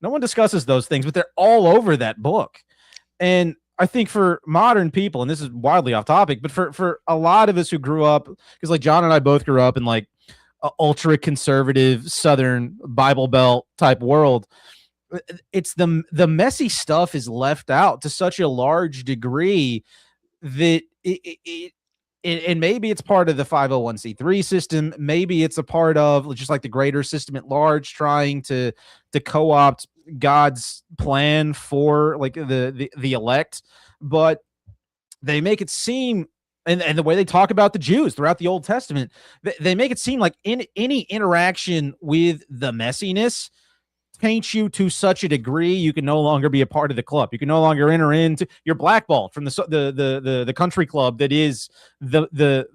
No one discusses those things, but they're all over that book. And I think for modern people, and this is wildly off topic, but for a lot of us who grew up, because like John and I both grew up in like an ultra conservative Southern Bible Belt type world, it's the messy stuff is left out to such a large degree that and maybe it's part of the 501c3 system. Maybe it's a part of just like the greater system at large, trying to co-opt God's plan for like the elect. But they make it seem, and the way they talk about the Jews throughout the Old Testament, they make it seem like in any interaction with the messiness taints you to such a degree you can no longer be a part of the club. You can no longer enter into, you're blackballed from the country club that is the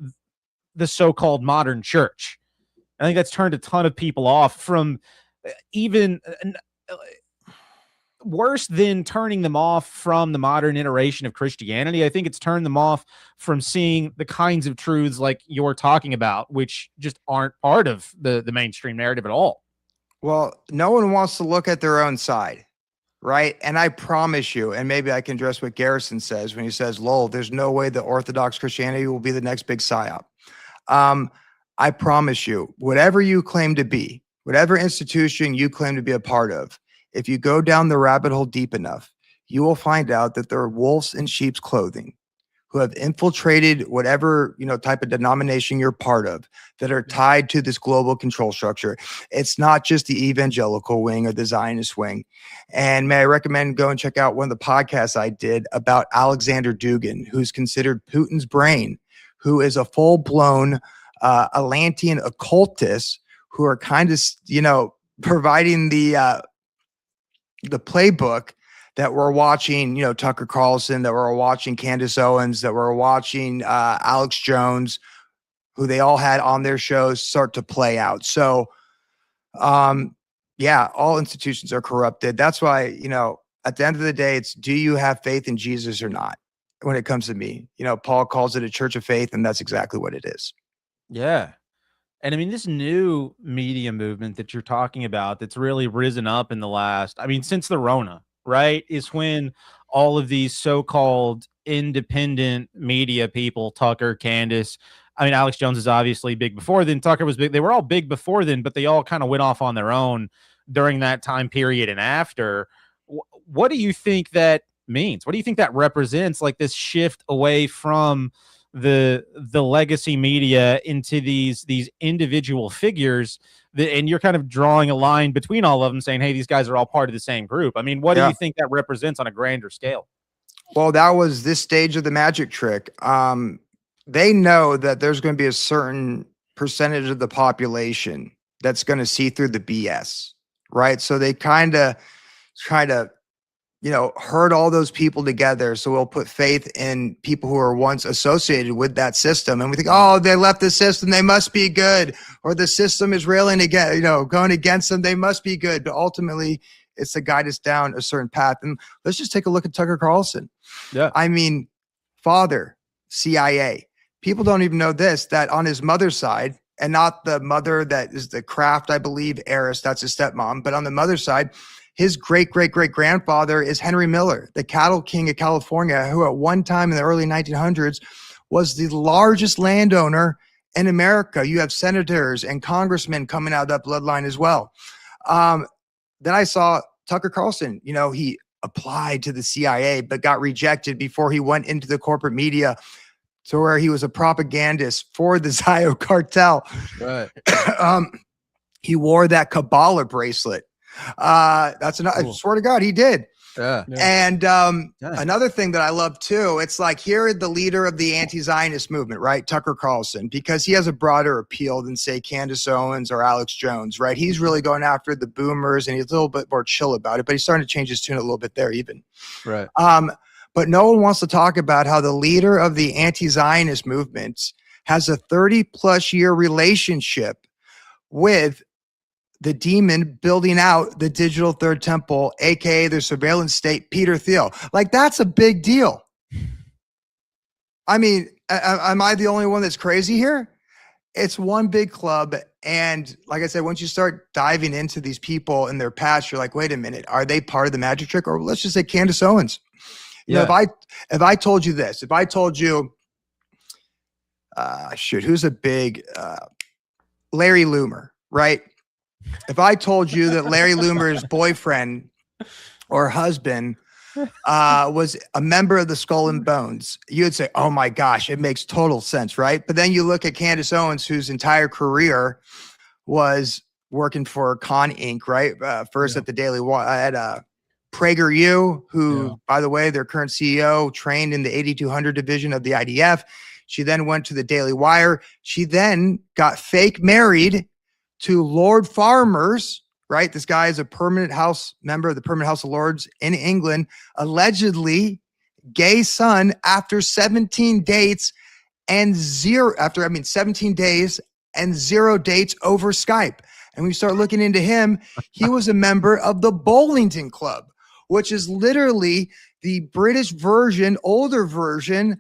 so-called modern church. I think that's turned a ton of people off from even worse than turning them off from the modern iteration of Christianity. I think it's turned them off from seeing the kinds of truths like you're talking about, which just aren't part of the mainstream narrative at all. Well, no one wants to look at their own side, right? And I promise you, and maybe I can address what Garrison says when he says, lol, there's no way that Orthodox Christianity will be the next big psyop. I promise you, whatever you claim to be, whatever institution you claim to be a part of, if you go down the rabbit hole deep enough, you will find out that there are wolves in sheep's clothing who have infiltrated whatever, type of denomination you're part of, that are tied to this global control structure. It's not just the evangelical wing or the Zionist wing. And may I recommend go and check out one of the podcasts I did about Alexander Dugin, who's considered Putin's brain, who is a full-blown Atlantean occultist, who are kind of, providing the playbook that we're watching, Tucker Carlson, that we're watching Candace Owens, that we're watching Alex Jones, who they all had on their shows, start to play out. So, all institutions are corrupted. That's why, at the end of the day, it's, do you have faith in Jesus or not? When it comes to me, Paul calls it a church of faith, and that's exactly what it is. Yeah. And I mean, this new media movement that you're talking about that's really risen up in the last, since the Rona, right, is when all of these so-called independent media people, Tucker, Candace, Alex Jones is obviously big before then. Tucker was big. They were all big before then, but they all kind of went off on their own during that time period and after. What do you think that means? What do you think that represents, like this shift away from the legacy media into these individual figures and you're kind of drawing a line between all of them, saying, hey, these guys are all part of the same group? Do you think that represents on a grander scale? Well, that was this stage of the magic trick. They know that there's going to be a certain percentage of the population that's going to see through the BS, right? So they kind of try to herd all those people together. So we'll put faith in people who are once associated with that system. And we think, oh, they left the system, they must be good. Or the system is railing again, going against them, they must be good. But ultimately, it's to guide us down a certain path. And let's just take a look at Tucker Carlson. Yeah. Father, CIA. People don't even know this, that on his mother's side, and not the mother that is the Kraft, I believe, heiress, that's his stepmom, but on the mother's side, his great-great-great-grandfather is Henry Miller, the cattle king of California, who at one time in the early 1900s was the largest landowner in America. You have senators and congressmen coming out of that bloodline as well. Then I saw Tucker Carlson. He applied to the CIA, but got rejected before he went into the corporate media, to where he was a propagandist for the Psyop cartel. Right. He wore that Kabbalah bracelet. That's enough. Cool. I swear to God, he did. Yeah. And another thing that I love too, it's like, here the leader of the anti-Zionist movement, right? Tucker Carlson, because he has a broader appeal than, say, Candace Owens or Alex Jones, right? He's really going after the boomers, and he's a little bit more chill about it, but he's starting to change his tune a little bit there even. Right. But no one wants to talk about how the leader of the anti-Zionist movement has a 30+ year relationship with the demon building out the digital third temple, aka the surveillance state, Peter Thiel. Like, that's a big deal. Am I the only one that's crazy here? It's one big club. And like I said, once you start diving into these people and their past, you're like, wait a minute, are they part of the magic trick? Or let's just say Candace Owens. If I told you this, if I told you, who's a big, Larry Loomer, right? If I told you that Larry Loomer's boyfriend or husband was a member of the Skull and Bones, you would say, oh my gosh, it makes total sense, right? But then you look at Candace Owens, whose entire career was working for Con Inc., right? First at the Daily at PragerU, who, by the way, their current CEO trained in the 8200 division of the IDF. She then went to the Daily Wire. She then got fake married to Lord Farmers, right? This guy is a permanent house member of the Permanent House of Lords in England, allegedly gay son, after 17 dates and 17 days and 0 dates over Skype. And when you start looking into him, he was a member of the Bowlington Club, which is literally the British version, older version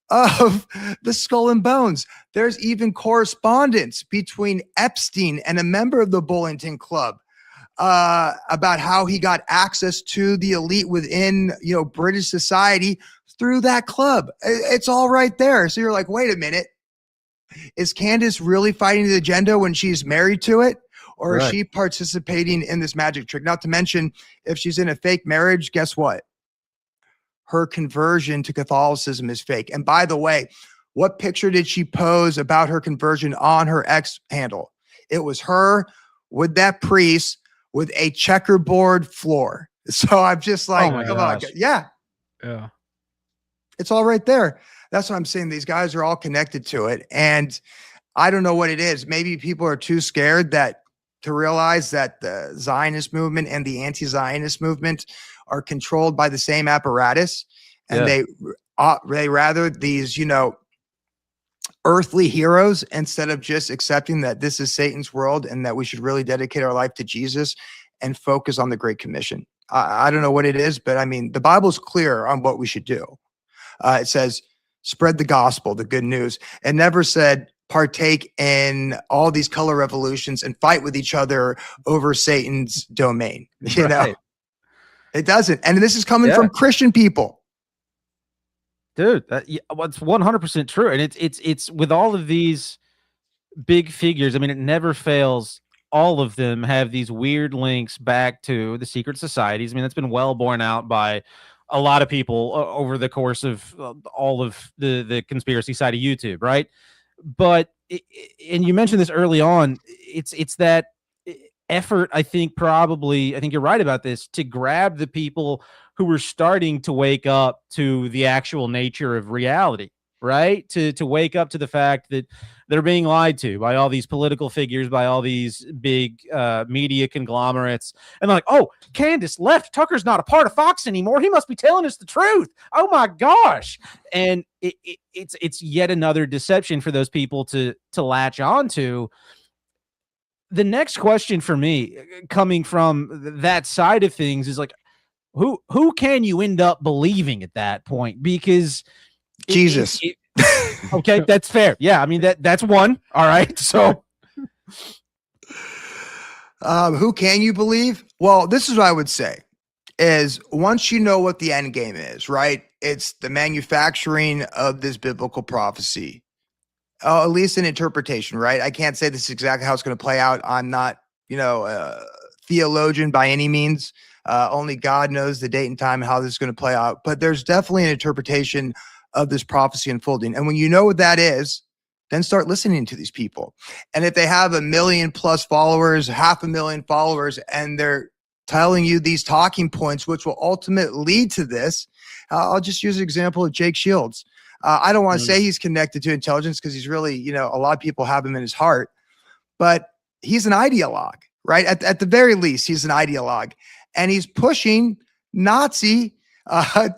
of the Skull and Bones. There's even correspondence between Epstein and a member of the Bowlington Club about how he got access to the elite within, British society through that club. It's all right there. So you're like, wait a minute. Is Candace really fighting the agenda when she's married to it? Or is she participating in this magic trick? Not to mention, if she's in a fake marriage, guess what? her conversion to Catholicism is fake. And by the way, what picture did she pose about her conversion on her X handle? It was her with that priest with a checkerboard floor. So I'm just like, Oh my come on. gosh. Yeah, Yeah. it's all right there. That's what I'm saying. These guys are all connected to it. And I don't know what it is. Maybe people are too scared to realize that the Zionist movement and the anti-Zionist movement are controlled by the same apparatus. And they rather these, earthly heroes instead of just accepting that this is Satan's world and that we should really dedicate our life to Jesus and focus on the Great Commission. I don't know what it is, but I mean, the Bible's clear on what we should do. It says, spread the gospel, the good news. It never said partake in all these color revolutions and fight with each other over Satan's domain. You know, it doesn't. And this is coming from Christian people. Dude, that's 100% true. And it's with all of these big figures. I mean, it never fails. All of them have these weird links back to the secret societies. I mean, that's been well borne out by a lot of people over the course of all of the conspiracy side of YouTube, right? But and you mentioned this early on. It's that effort. I think you're right about this, to grab the people who were starting to wake up to the actual nature of reality, right? To wake up to the fact that they're being lied to by all these political figures, by all these big media conglomerates. And they're like, oh, Candace left. Tucker's not a part of Fox anymore. He must be telling us the truth. Oh my gosh. And it's yet another deception for those people to latch on to. The next question for me, coming from that side of things, is like, who can you end up believing at that point? Because Jesus. Okay, that's fair. Yeah, I mean that's one. All right. So who can you believe? Well, this is what I would say is, once you know what the end game is, right? It's the manufacturing of this biblical prophecy. At least an interpretation, right? I can't say this is exactly how it's going to play out. I'm not, a theologian by any means. Only God knows the date and time and how this is going to play out. But there's definitely an interpretation of this prophecy unfolding. And when you know what that is, then start listening to these people. And if they have 1 million+ followers, 500,000 followers, and they're telling you these talking points, which will ultimately lead to this, I'll just use an example of Jake Shields. I don't want to say he's connected to intelligence, because he's really, a lot of people have him in his heart, but he's an ideologue, right? At the very least, he's an ideologue, and he's pushing Nazi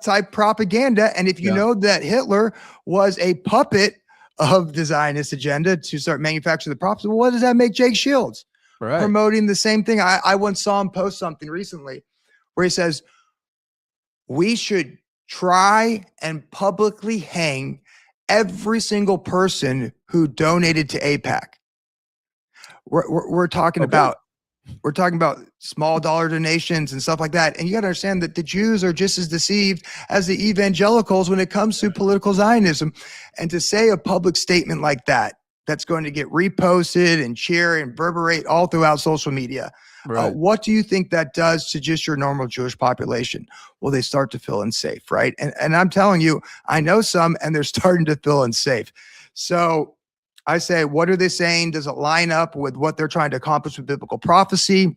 type propaganda. And if you know that Hitler was a puppet of the Zionist agenda to start manufacturing the prophecy, well, what does that make Jake Shields? right. Promoting the same thing? I once saw him post something recently where he says, we should try and publicly hang every single person who donated to AIPAC. We're talking about small dollar donations and stuff like that. And you got to understand that the Jews are just as deceived as the evangelicals when it comes to political Zionism. And to say a public statement like that, that's going to get reposted and cheer and reverberate all throughout social media. Right. What do you think that does to just your normal Jewish population? Well, they start to feel unsafe, right? And I'm telling you, I know some, and they're starting to feel unsafe. So I say, what are they saying? Does it line up with what they're trying to accomplish with biblical prophecy?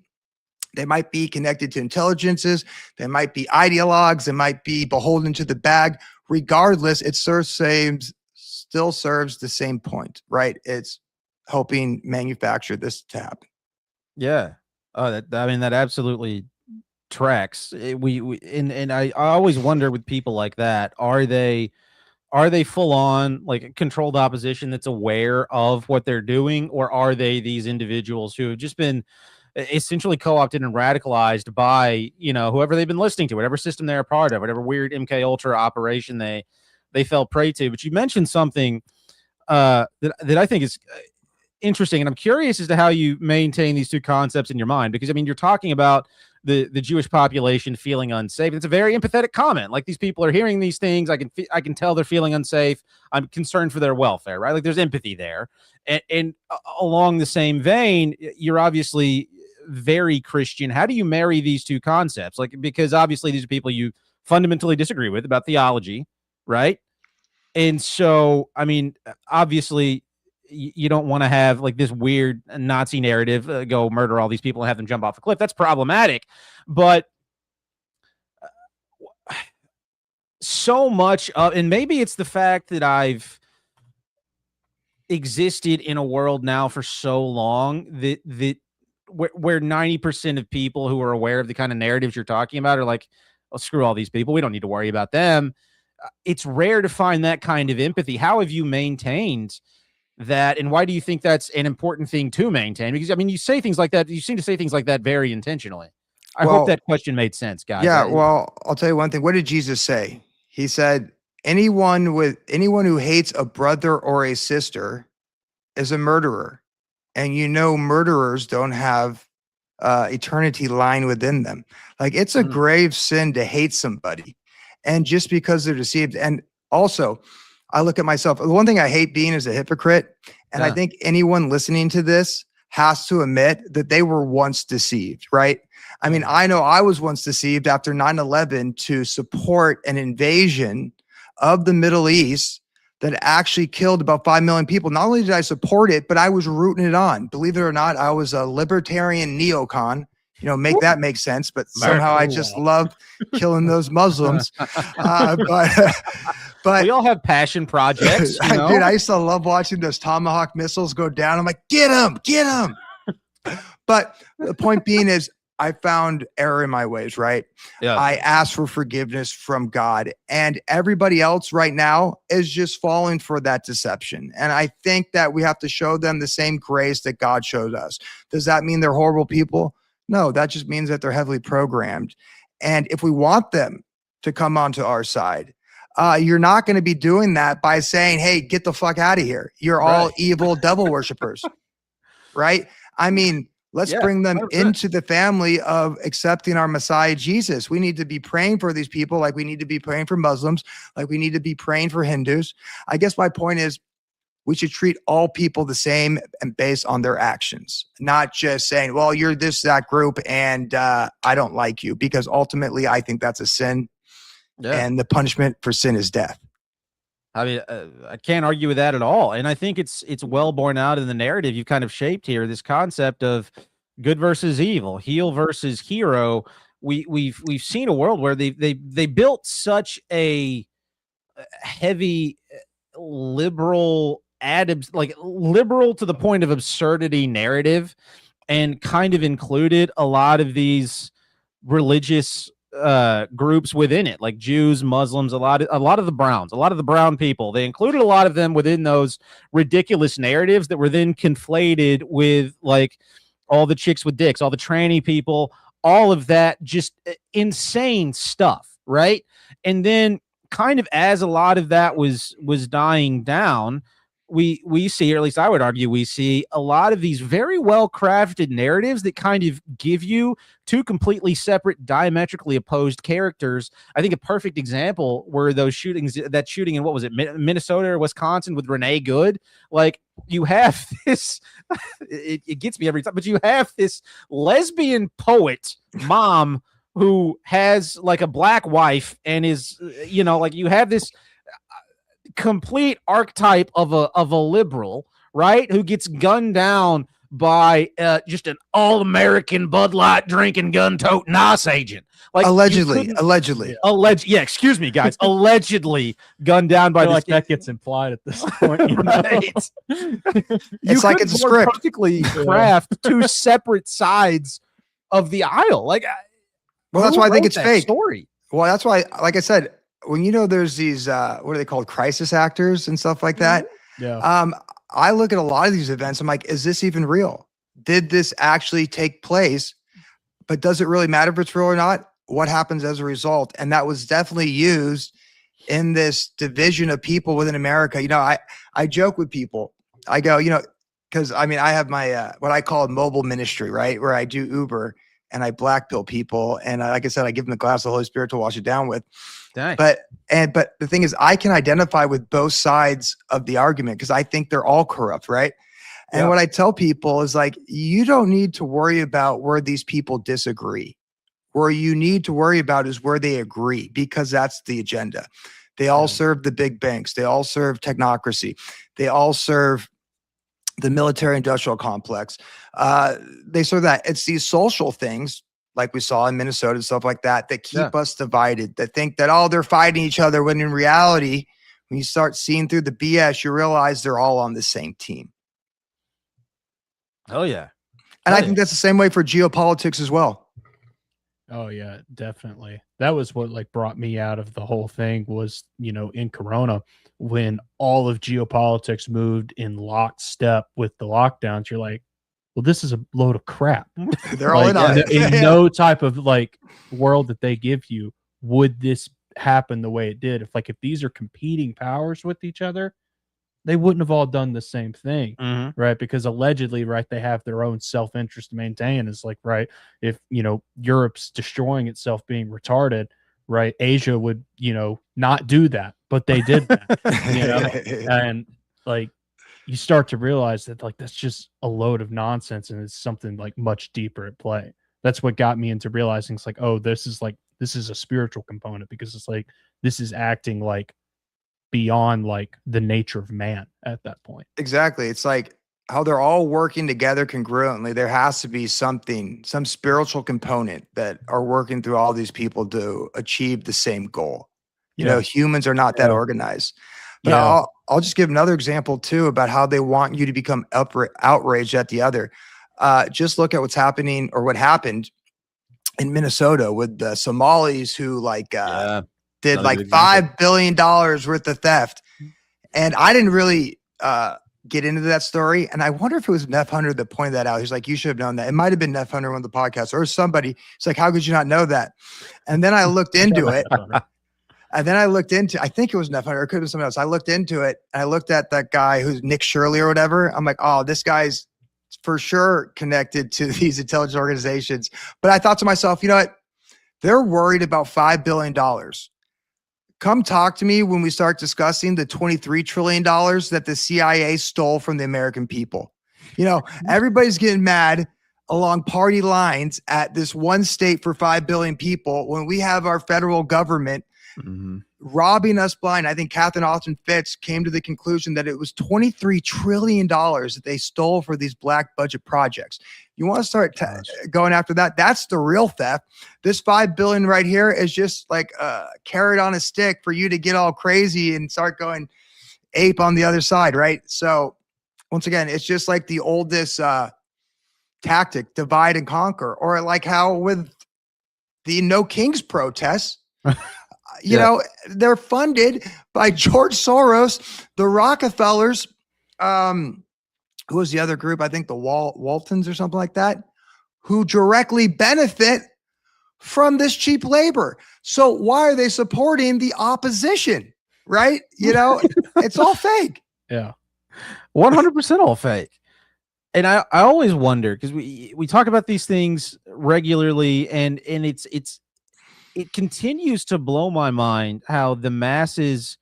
They might be connected to intelligences. They might be ideologues. They might be beholden to the bag. Regardless, it still serves the same point, right? It's helping manufacture this to happen. Yeah. That absolutely tracks. I always wonder with people like that, are they full on like a controlled opposition that's aware of what they're doing, or are they these individuals who have just been essentially co-opted and radicalized by, whoever they've been listening to, whatever system they're a part of, whatever weird MK Ultra operation they fell prey to? But you mentioned something that I think is interesting, and I'm curious as to how you maintain these two concepts in your mind, because I mean, you're talking about the Jewish population feeling unsafe. It's a very empathetic comment. Like, these people are hearing these things. I can tell they're feeling unsafe. I'm concerned for their welfare, right? Like, there's empathy there. And along the same vein, you're obviously very Christian. How do you marry these two concepts? Like, because obviously these are people you fundamentally disagree with about theology, right? And so, I mean, obviously, you don't want to have like this weird Nazi narrative, go murder all these people and have them jump off a cliff. That's problematic. But so much of, and maybe it's the fact that I've existed in a world now for so long that where 90% of people who are aware of the kind of narratives you're talking about are like, oh, screw all these people. We don't need to worry about them. It's rare to find that kind of empathy. How have you maintained that? And why do you think that's an important thing to maintain? Because I mean, you say things like that. You seem to say things like that very intentionally. I hope that question made sense, guys. Yeah. Well, I'll tell you one thing. What did Jesus say? He said, anyone who hates a brother or a sister is a murderer. And murderers don't have eternity lying within them. Like, it's a grave sin to hate somebody. And just because they're deceived. And also, I look at myself. The one thing I hate being is a hypocrite. And I think anyone listening to this has to admit that they were once deceived, right? I mean, I know I was once deceived after 9/11 to support an invasion of the Middle East that actually killed about 5 million people. Not only did I support it, but I was rooting it on. Believe it or not, I was a libertarian neocon. Make that make sense. But somehow I just love killing those Muslims. But we all have passion projects. Dude, I used to love watching those Tomahawk missiles go down. I'm like, get them. But the point being is, I found error in my ways, right? Yeah. I asked for forgiveness from God, and everybody else right now is just falling for that deception. And I think that we have to show them the same grace that God showed us. Does that mean they're horrible people? No, that just means that they're heavily programmed. And if we want them to come onto our side, you're not going to be doing that by saying, hey, get the fuck out of here. You're all evil devil worshipers, right? I mean, let's bring them 100%. Into the family of accepting our Messiah, Jesus. We need to be praying for these people like we need to be praying for Muslims, like we need to be praying for Hindus. I guess my point is, we should treat all people the same and based on their actions, not just saying, well, you're that group and I don't like you, because ultimately I think that's a sin. Yeah. And the punishment for sin is death. I mean, I can't argue with that at all. And I think it's well borne out in the narrative you've kind of shaped here, this concept of good versus evil, heel versus hero. We've seen a world where they built such a heavy liberal liberal to the point of absurdity narrative, and kind of included a lot of these religious groups within it, like Jews, Muslims, a lot of the Browns, a lot of the brown people. They included a lot of them within those ridiculous narratives that were then conflated with like all the chicks with dicks, all the tranny people, all of that, just insane stuff, right? And then kind of as a lot of that was dying down, we see, or at least I would argue, we see a lot of these very well crafted narratives that kind of give you two completely separate, diametrically opposed characters. I think a perfect example were those shootings, that shooting in, what was it, Minnesota or Wisconsin with Renee Good. Like, you have this, it gets me every time, but you have this lesbian poet mom who has like a black wife and is, like, you have this complete archetype of a liberal, right, who gets gunned down by just an all-American Bud Light drinking, gun-toting NOS agent. Like, allegedly. Yeah, excuse me, guys. Allegedly gunned down by this. Like that gets implied at this point. Right? It's like it's a script. Practically craft two separate sides of the aisle. Like, well, that's why I think it's fake. Story. Well, that's why, like I said, when there's these what are they called, crisis actors and stuff like that. Yeah. I look at a lot of these events. I'm like, is this even real? Did this actually take place? But does it really matter if it's real or not? What happens as a result? And that was definitely used in this division of people within America. I joke with people. I go, because I mean, I have my what I call mobile ministry, right, where I do Uber and I black pill people, and like I said, I give them the glass of the Holy Spirit to wash it down with. Dang. But the thing is, I can identify with both sides of the argument because I think they're all corrupt, right? And what I tell people is like, you don't need to worry about where these people disagree. Where you need to worry about is where they agree, because that's the agenda. They all serve the big banks. They all serve technocracy. They all serve the military industrial complex. They serve that. It's these social things like we saw in Minnesota and stuff like that, that keep us divided, that think that, oh, they're fighting each other, when in reality, when you start seeing through the BS, you realize they're all on the same team. Oh yeah. And I think that's the same way for geopolitics as well. Oh yeah, definitely. That was what like brought me out of the whole thing was, you know, in Corona, when all of geopolitics moved in lockstep with the lockdowns, you're like, well, this is a load of crap. They're all in on it. In no type of like world that they give you would this happen the way it did. If these are competing powers with each other, they wouldn't have all done the same thing, right? Because allegedly, right, they have their own self-interest to maintain. It's like, right, if, you know, Europe's destroying itself, being retarded, right, Asia would, you know, not do that, but they did that, you know? And like, you start to realize that like that's just a load of nonsense, and it's something like much deeper at play. That's what got me into realizing it's like, oh, this is a spiritual component, because it's like this is acting like beyond like the nature of man at that point. Exactly. It's like how they're all working together congruently. There has to be something, some spiritual component that are working through all these people to achieve the same goal. You know, humans are not that organized. But I'll just give another example too about how they want you to become outraged at the other. Just look at what's happening, or what happened in Minnesota with the Somalis who did like $5 billion worth of theft. And I didn't really get into that story. And I wonder if it was Neff Hunter that pointed that out. He's like, you should have known that. It might have been Neff Hunter on the podcast, or somebody. It's like, how could you not know that? And then I looked into it. And then I looked into, I think it was Neff Hunter, or it could have been someone else. I looked into it, and I looked at that guy who's Nick Shirley or whatever. I'm like, oh, this guy's for sure connected to these intelligence organizations. But I thought to myself, you know what? They're worried about $5 billion. Come talk to me when we start discussing the $23 trillion that the CIA stole from the American people. You know, everybody's getting mad along party lines at this one state for 5 billion people when we have our federal government robbing us blind. I think Catherine Austin Fitts came to the conclusion that it was $23 trillion that they stole for these black budget projects. You want to start going after that? That's the real theft. This 5 billion right here is just like a carrot on a stick for you to get all crazy and start going ape on the other side, right? So once again, it's just like the oldest tactic, divide and conquer, or like how with the No Kings protests, you know, they're funded by George Soros, the Rockefellers, who was the other group? I think the Waltons or something like that, who directly benefit from this cheap labor. So why are they supporting the opposition? Right? You know, it's all fake. Yeah. 100% all fake. And I always wonder, because we talk about these things regularly, and it continues to blow my mind how the masses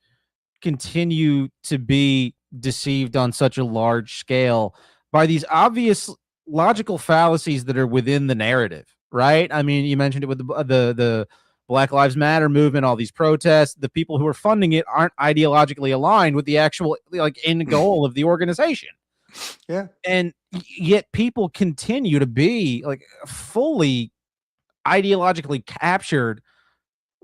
continue to be deceived on such a large scale by these obvious logical fallacies that are within the narrative, right? I mean, you mentioned it with the Black Lives Matter movement, all these protests. The people who are funding it aren't ideologically aligned with the actual like end goal of the organization. Yeah. And yet people continue to be like fully ideologically captured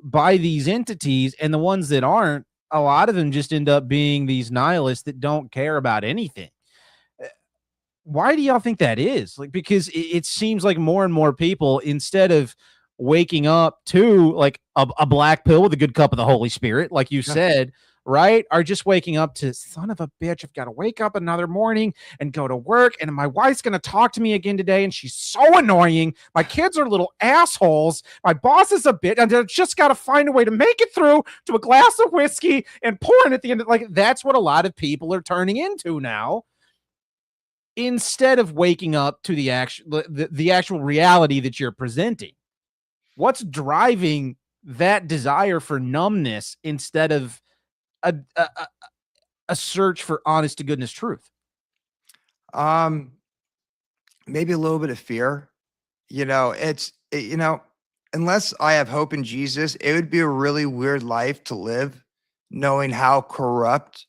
by these entities, and the ones that aren't, a lot of them just end up being these nihilists that don't care about anything. Why do y'all think that is? Like, because it seems like more and more people, instead of waking up to like a black pill with a good cup of the Holy Spirit, like you said, right, are just waking up to, son of a bitch, I've got to wake up another morning and go to work, and my wife's going to talk to me again today, and she's so annoying. My kids are little assholes. My boss is a bitch, and I just got to find a way to make it through to a glass of whiskey and pouring at the end. Like, that's what a lot of people are turning into now, instead of waking up to the actual reality that you're presenting. What's driving that desire for numbness instead of a search for honest to goodness truth? Maybe a little bit of fear. You know, unless I have hope in Jesus, it would be a really weird life to live, knowing how corrupt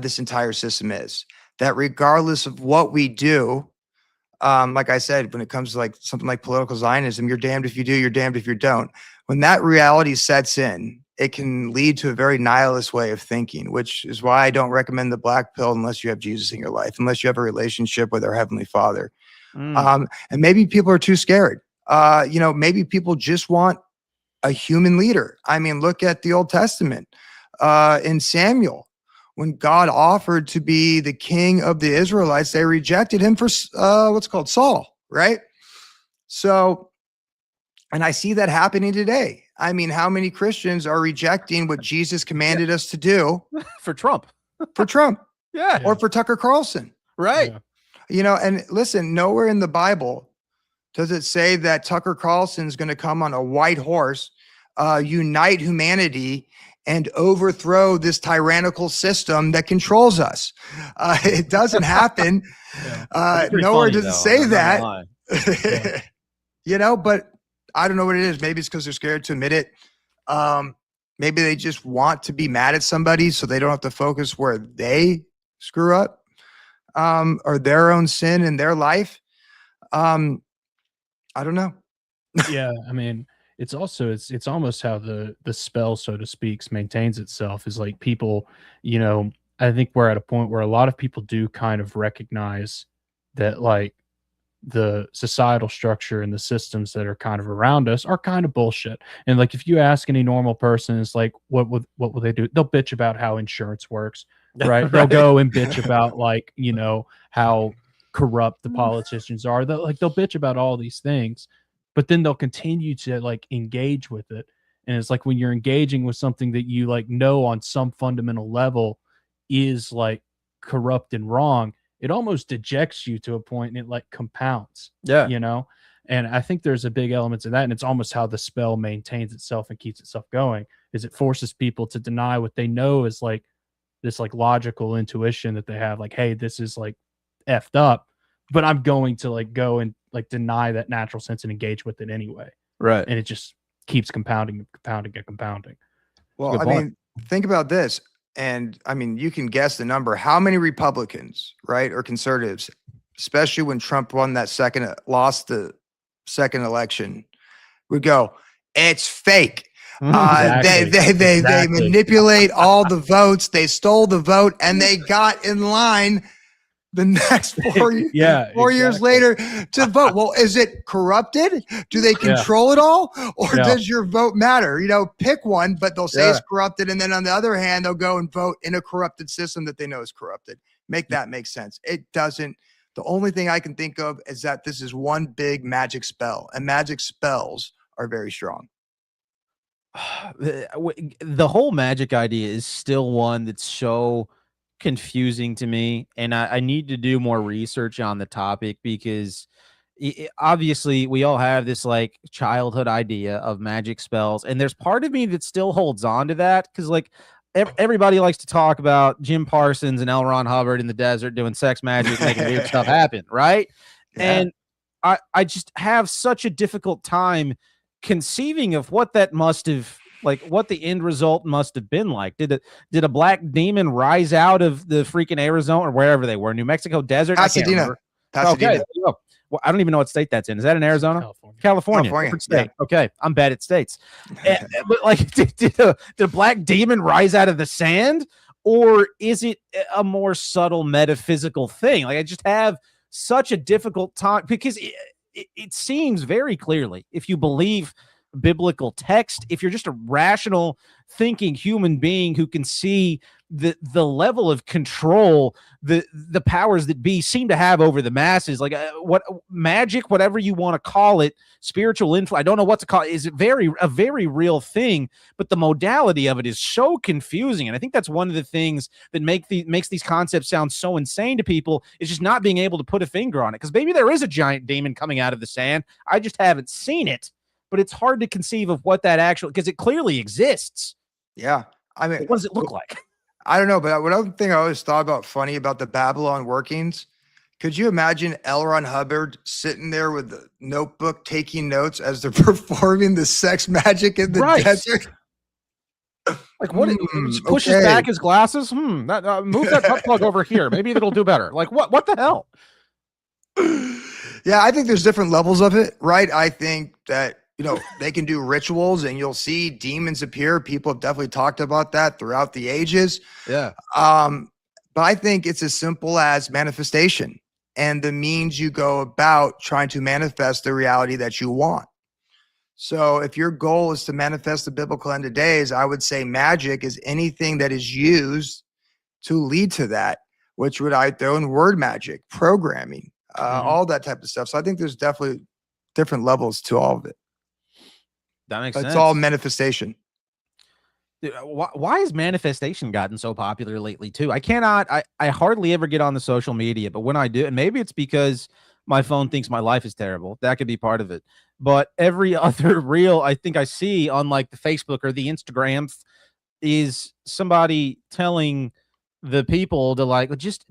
this entire system is. That regardless of what we do, like I said, when it comes to like something like political Zionism, you're damned if you do, you're damned if you don't. When that reality sets in, it can lead to a very nihilist way of thinking, which is why I don't recommend the black pill unless you have Jesus in your life, unless you have a relationship with our Heavenly Father. And maybe people are too scared. Maybe people just want a human leader. I mean, look at the Old Testament in Samuel. When God offered to be the king of the Israelites, they rejected him for what's called Saul, right? So, and I see that happening today. I mean, how many Christians are rejecting what Jesus commanded us to do For Trump. for Trump Yeah. or for Tucker Carlson? Right. Yeah. And listen, nowhere in the Bible does it say that Tucker Carlson's going to come on a white horse, unite humanity, and overthrow this tyrannical system that controls us. It doesn't happen. Nowhere does it say that. But I don't know what it is. Maybe it's because they're scared to admit it. Maybe they just want to be mad at somebody so they don't have to focus where they screw up or their own sin in their life. I don't know. Yeah, I mean, it's also it's almost how the spell, so to speak, maintains itself. Is like people, I think we're at a point where a lot of people do kind of recognize that like the societal structure and the systems that are kind of around us are kind of bullshit. And like if you ask any normal person, it's like what will they do? They'll bitch about how insurance works, right? They'll go and bitch about like, how corrupt the politicians are. They'll bitch about all these things, but then they'll continue to like engage with it. And it's like when you're engaging with something that you like know on some fundamental level is like corrupt and wrong, it almost dejects you to a point and it like compounds. Yeah. And I think there's a big element to that. And it's almost how the spell maintains itself and keeps itself going, is it forces people to deny what they know is like this like logical intuition that they have, like, hey, this is like effed up, but I'm going to like go and like deny that natural sense and engage with it anyway. Right. And it just keeps compounding and compounding and compounding. Well, I mean, think about this. And I mean, you can guess the number. How many Republicans, right, or conservatives, especially when Trump lost the second election, would go, it's fake. They manipulate all the votes. They stole the vote and they got in line the next 4 years later to vote. Well, is it corrupted? Do they control it all? Or does your vote matter? Pick one, but they'll say it's corrupted. And then on the other hand, they'll go and vote in a corrupted system that they know is corrupted. Make that make sense. It doesn't. The only thing I can think of is that this is one big magic spell, and magic spells are very strong. The whole magic idea is still one that's so confusing to me, and I need to do more research on the topic because obviously we all have this like childhood idea of magic spells, and there's part of me that still holds on to that because like everybody likes to talk about Jim Parsons and L. Ron Hubbard in the desert doing sex magic, making weird stuff happen, right? Yeah. And I just have such a difficult time conceiving of what that must have, like what the end result must have been like. Did a black demon rise out of the freaking Arizona or wherever they were, New Mexico desert? Pasadena. Okay. Well, I don't even know what state that's in. Is that in Arizona? California. State. Yeah. Okay. I'm bad at states. But like, did a black demon rise out of the sand, or is it a more subtle metaphysical thing? Like I just have such a difficult time because it seems very clearly, if you believe biblical text, if you're just a rational thinking human being who can see the level of control the powers that be seem to have over the masses, like what magic, whatever you want to call it, spiritual influence, I don't know what to call it, is a very real thing, but the modality of it is so confusing. And I think that's one of the things that makes these concepts sound so insane to people, is just not being able to put a finger on it. Because maybe there is a giant demon coming out of the sand, I just haven't seen it. But it's hard to conceive of what that actually, because it clearly exists. Yeah. I mean, what does it look like? I don't know, but one other thing I always thought about funny about the Babylon workings, Could you imagine L. Ron Hubbard sitting there with the notebook taking notes as they're performing the sex magic in the desert? Like what? Just pushes back his glasses. Move that butt plug over here. Maybe it'll do better. Like what? What the hell? Yeah, I think there's different levels of it, right? I think that they can do rituals, and you'll see demons appear. People have definitely talked about that throughout the ages. Yeah. But I think it's as simple as manifestation and the means you go about trying to manifest the reality that you want. So if your goal is to manifest the biblical end of days, I would say magic is anything that is used to lead to that, which would I throw in word magic, programming, all that type of stuff. So I think there's definitely different levels to all of it. That makes sense. It's all manifestation. Dude, why has manifestation gotten so popular lately too? I hardly ever get on the social media, but when I do, and maybe it's because my phone thinks my life is terrible. That could be part of it. But every other reel I think I see on like the Facebook or the Instagrams is somebody telling the people to like, just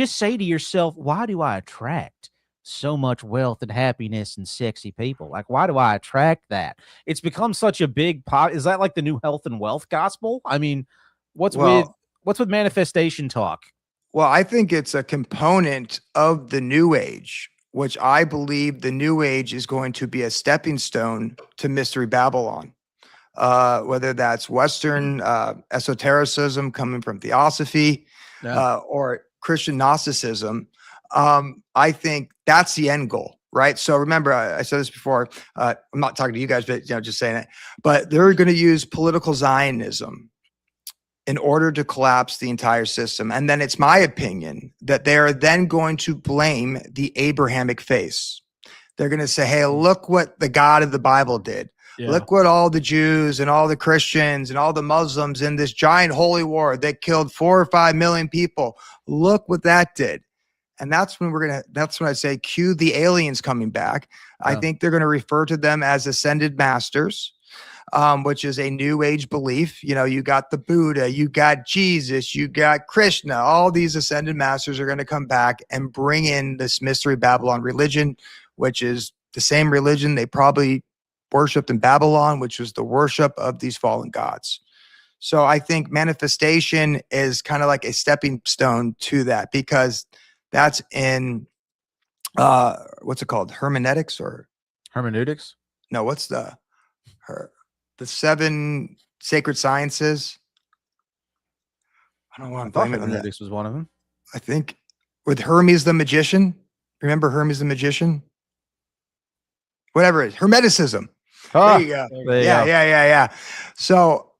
say to yourself, why do I attract so much wealth and happiness and sexy people? Like, why do I attract that? It's become such a big pot. Is that like the new health and wealth gospel? I mean, what's with manifestation talk? Well, I think it's a component of the new age, which I believe the new age is going to be a stepping stone to Mystery Babylon. Whether that's Western esotericism coming from theosophy or Christian Gnosticism, I think that's the end goal, right? So remember, I said this before. I'm not talking to you guys, but just saying it. But they're going to use political Zionism in order to collapse the entire system. And then it's my opinion that they're then going to blame the Abrahamic face. They're going to say, hey, look what the God of the Bible did. Yeah. Look what all the Jews and all the Christians and all the Muslims in this giant holy war that killed 4 or 5 million people. Look what that did. And that's when that's when I say, cue the aliens coming back. Yeah. I think they're going to refer to them as ascended masters, which is a new age belief. You got the Buddha, you got Jesus, you got Krishna. All these ascended masters are going to come back and bring in this Mystery Babylon religion, which is the same religion they probably worshipped in Babylon, which was the worship of these fallen gods. So I think manifestation is kind of like a stepping stone to that, because that's in what's it called? Hermeneutics or hermeneutics? No, what's the 7 sacred sciences? I don't want to blame it on that. Hermeneutics was one of them. I think with Hermes the magician. Remember Hermes the magician? Whatever it is, Hermeticism. There you go. Yeah. So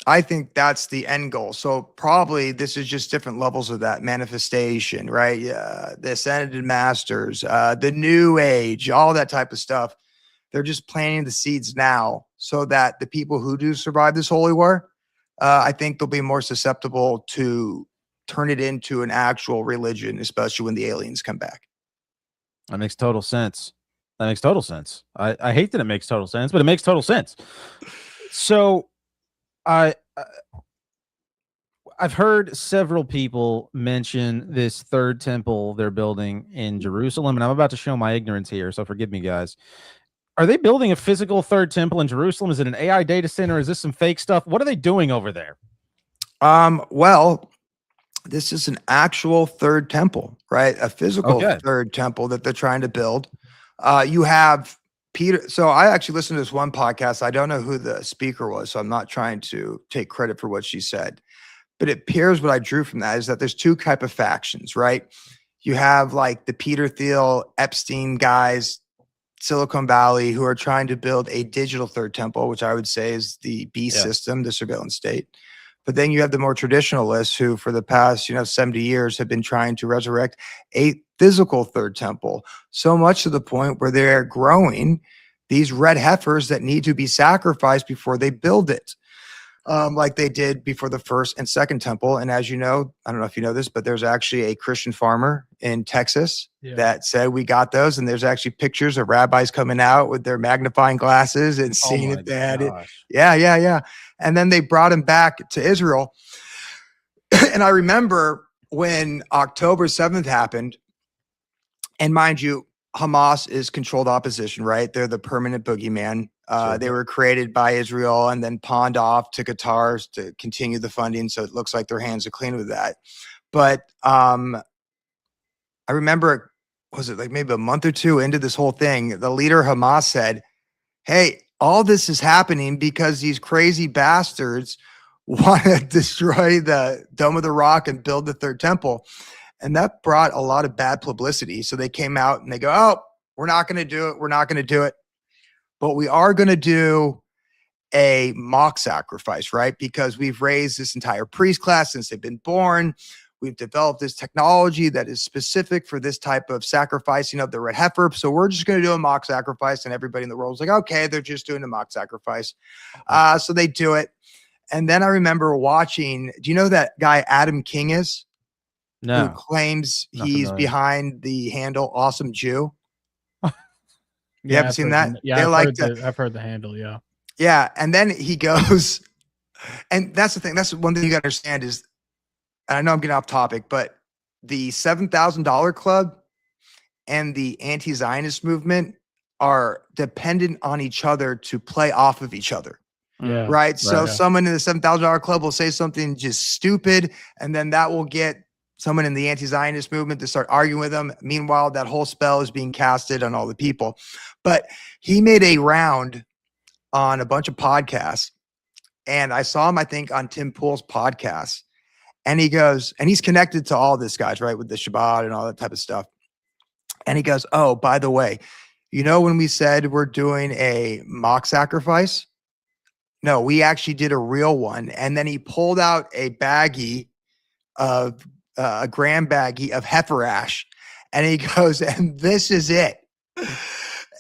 I think that's the end goal. So probably this is just different levels of that manifestation, right? The ascended masters, the new age, all that type of stuff. They're just planting the seeds now so that the people who do survive this holy war, I think they'll be more susceptible to turn it into an actual religion, especially when the aliens come back. That makes total sense. I hate that it makes total sense, but it makes total sense. So I've heard several people mention this third temple they're building in Jerusalem, and I'm about to show my ignorance here, so forgive me, guys. Are they building a physical third temple in Jerusalem? Is it an AI data center? Is this some fake stuff? What are they doing over there? Well, this is an actual third temple, right? A physical third temple that they're trying to build. You have Peter. So I actually listened to this one podcast. I don't know who the speaker was, so I'm not trying to take credit for what she said. But it appears what I drew from that is that there's 2 type of factions, right? You have like the Peter Thiel, Epstein guys, Silicon Valley, who are trying to build a digital third temple, which I would say is the beast system, the surveillance state. But then you have the more traditionalists who for the past, 70 years have been trying to resurrect a physical third temple, so much to the point where they're growing these red heifers that need to be sacrificed before they build it, like they did before the first and second temple. And as you know, I don't know if you know this, but there's actually a Christian farmer in Texas that said we got those. And there's actually pictures of rabbis coming out with their magnifying glasses and seeing if they had it. Yeah. And then they brought him back to Israel. And I remember when October 7th happened, And mind you, Hamas is controlled opposition, right? They're the permanent boogeyman. They were created by Israel and then pawned off to Qatar to continue the funding. So it looks like their hands are clean with that. But I remember, was it like maybe a month or two into this whole thing, the leader of Hamas said, hey, all this is happening because these crazy bastards want to destroy the Dome of the Rock and build the third temple. And that brought a lot of bad publicity. So they came out and they go, oh, we're not going to do it. We're not going to do it. But we are going to do a mock sacrifice, right? Because we've raised this entire priest class since they've been born. We've developed this technology that is specific for this type of sacrificing of the red heifer. So we're just going to do a mock sacrifice. And everybody in the world is like, okay, they're just doing a mock sacrifice. So they do it. And then I remember watching, do you know who that guy Adam King is? Who No. claims Not he's familiar. behind the handle Awesome Jew? You Yeah, haven't I've seen heard that? the- Yeah, They I've, like heard to- I've heard the handle. Yeah. Yeah. And then he goes, and that's the thing. That's one thing you got to understand is, and I know I'm getting off topic, but the $7,000 club and the anti-Zionist movement are dependent on each other to play off of each other. Yeah. Right. So yeah. someone in the $7,000 club will say something just stupid, and then that will get someone in the anti-Zionist movement to start arguing with them. Meanwhile, that whole spell is being casted on all the people. But he made a round on a bunch of podcasts, and I saw him, I think, on Tim Pool's podcast. And he goes, and he's connected to all this guys, right, with the Shabbat and all that type of stuff. And he goes, oh, by the way, you know, when we said we're doing a mock sacrifice? No, we actually did a real one. And then he pulled out a baggie of a gram baggie of heifer ash. And he goes, and this is it.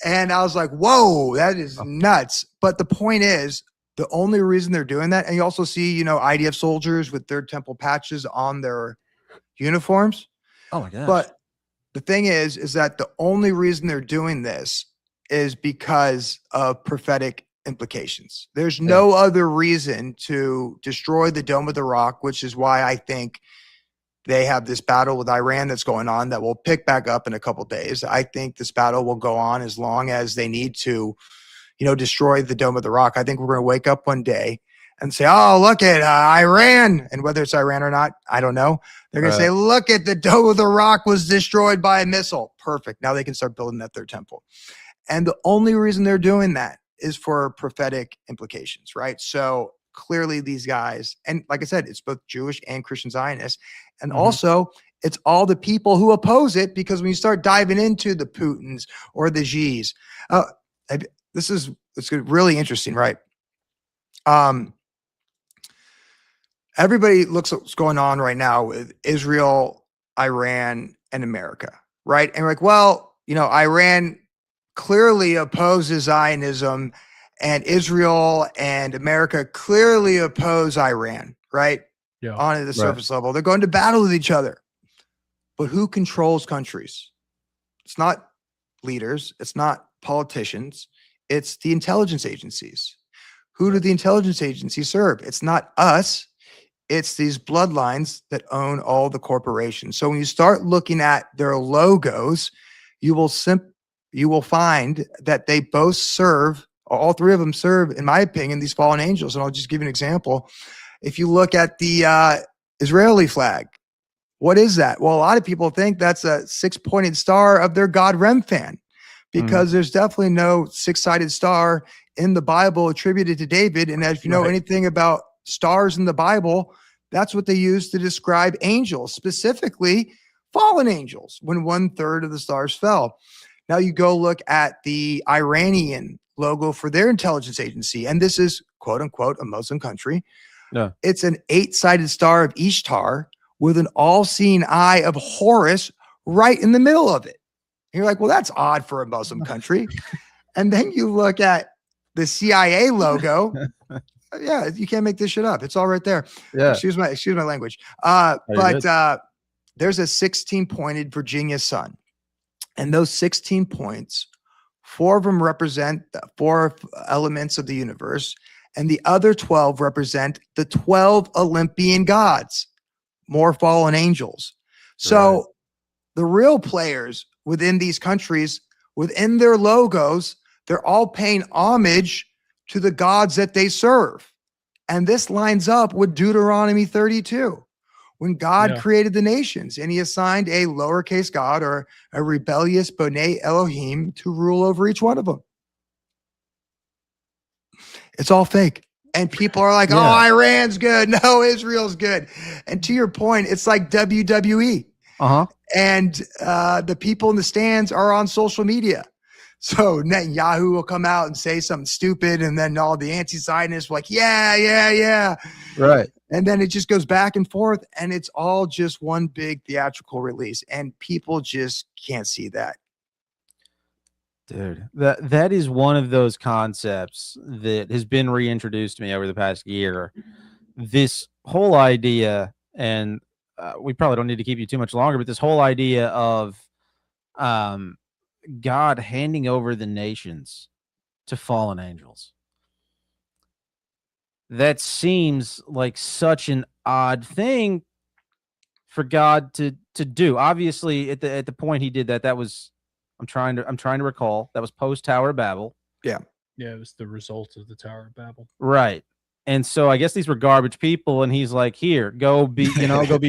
And I was like, whoa, that is nuts. But the point is, the only reason they're doing that, and you also see, you know, IDF soldiers with Third Temple patches on their uniforms. Oh my gosh. But the thing is that the only reason they're doing this is because of prophetic implications. There's no other reason to destroy the Dome of the Rock, which is why I think they have this battle with Iran that's going on that will pick back up in a couple days. I think this battle will go on as long as they need to, you know, destroy the Dome of the Rock. I think we're going to wake up one day and say, oh, look at Iran. And whether it's Iran or not, I don't know. They're going to say, look at the Dome of the Rock was destroyed by a missile. Perfect. Now they can start building that third temple. And the only reason they're doing that is for prophetic implications, right? So clearly these guys, and like I said, it's both Jewish and Christian Zionists. And also it's all the people who oppose it, because when you start diving into the Putins or the Xis, it's really interesting, right? Everybody looks at what's going on right now with Israel, Iran, and America, right? And we're like, well, you know, Iran clearly opposes Zionism, and Israel and America clearly oppose Iran, right? Yeah. On the surface level. They're going to battle with each other. But who controls countries? It's not leaders. It's not politicians. It's the intelligence agencies. Who do the intelligence agencies serve? It's not us. It's these bloodlines that own all the corporations. So when you start looking at their logos, you will find that they both serve, all three of them serve, in my opinion, these fallen angels. And I'll just give you an example. If you look at the Israeli flag, what is that? Well, a lot of people think that's a six-pointed star of their god Remphan, because there's definitely no six-sided star in the Bible attributed to David. And if you know anything about stars in the Bible, that's what they use to describe angels, specifically fallen angels, when 1/3 of the stars fell. Now you go look at the Iranian logo for their intelligence agency, and this is quote unquote a Muslim country. Yeah. It's an 8-sided star of Ishtar with an all-seeing eye of Horus right in the middle of it. And you're like, well, that's odd for a Muslim country. And then you look at the CIA logo. Yeah, you can't make this shit up. It's all right there. Yeah. Excuse my language. There's a 16-pointed Virginia sun. And those 16 points, 4 of them represent the 4 elements of the universe, and the other 12 represent the 12 Olympian gods, more fallen angels. So the real players within these countries, within their logos, they're all paying homage to the gods that they serve. And this lines up with Deuteronomy 32, when God Yeah. created the nations and he assigned a lowercase god or a rebellious B'nai Elohim to rule over each one of them. It's all fake. And people are like, Yeah. oh, Iran's good. No, Israel's good. And to your point, it's like WWE. Uh-huh. And the people in the stands are on social media. So Netanyahu will come out and say something stupid, and then all the anti-Zionists will like, yeah. Right. And then it just goes back and forth, and it's all just one big theatrical release. And people just can't see that. Dude, that is one of those concepts that has been reintroduced to me over the past year. This whole idea, and we probably don't need to keep you too much longer, but this whole idea of God handing over the nations to fallen angels. That seems like such an odd thing for God to do. Obviously, at the point he did that, that was I'm trying to recall, that was post Tower of Babel. Yeah, it was the result of the Tower of Babel. Right. And so I guess these were garbage people, and he's like, here, go be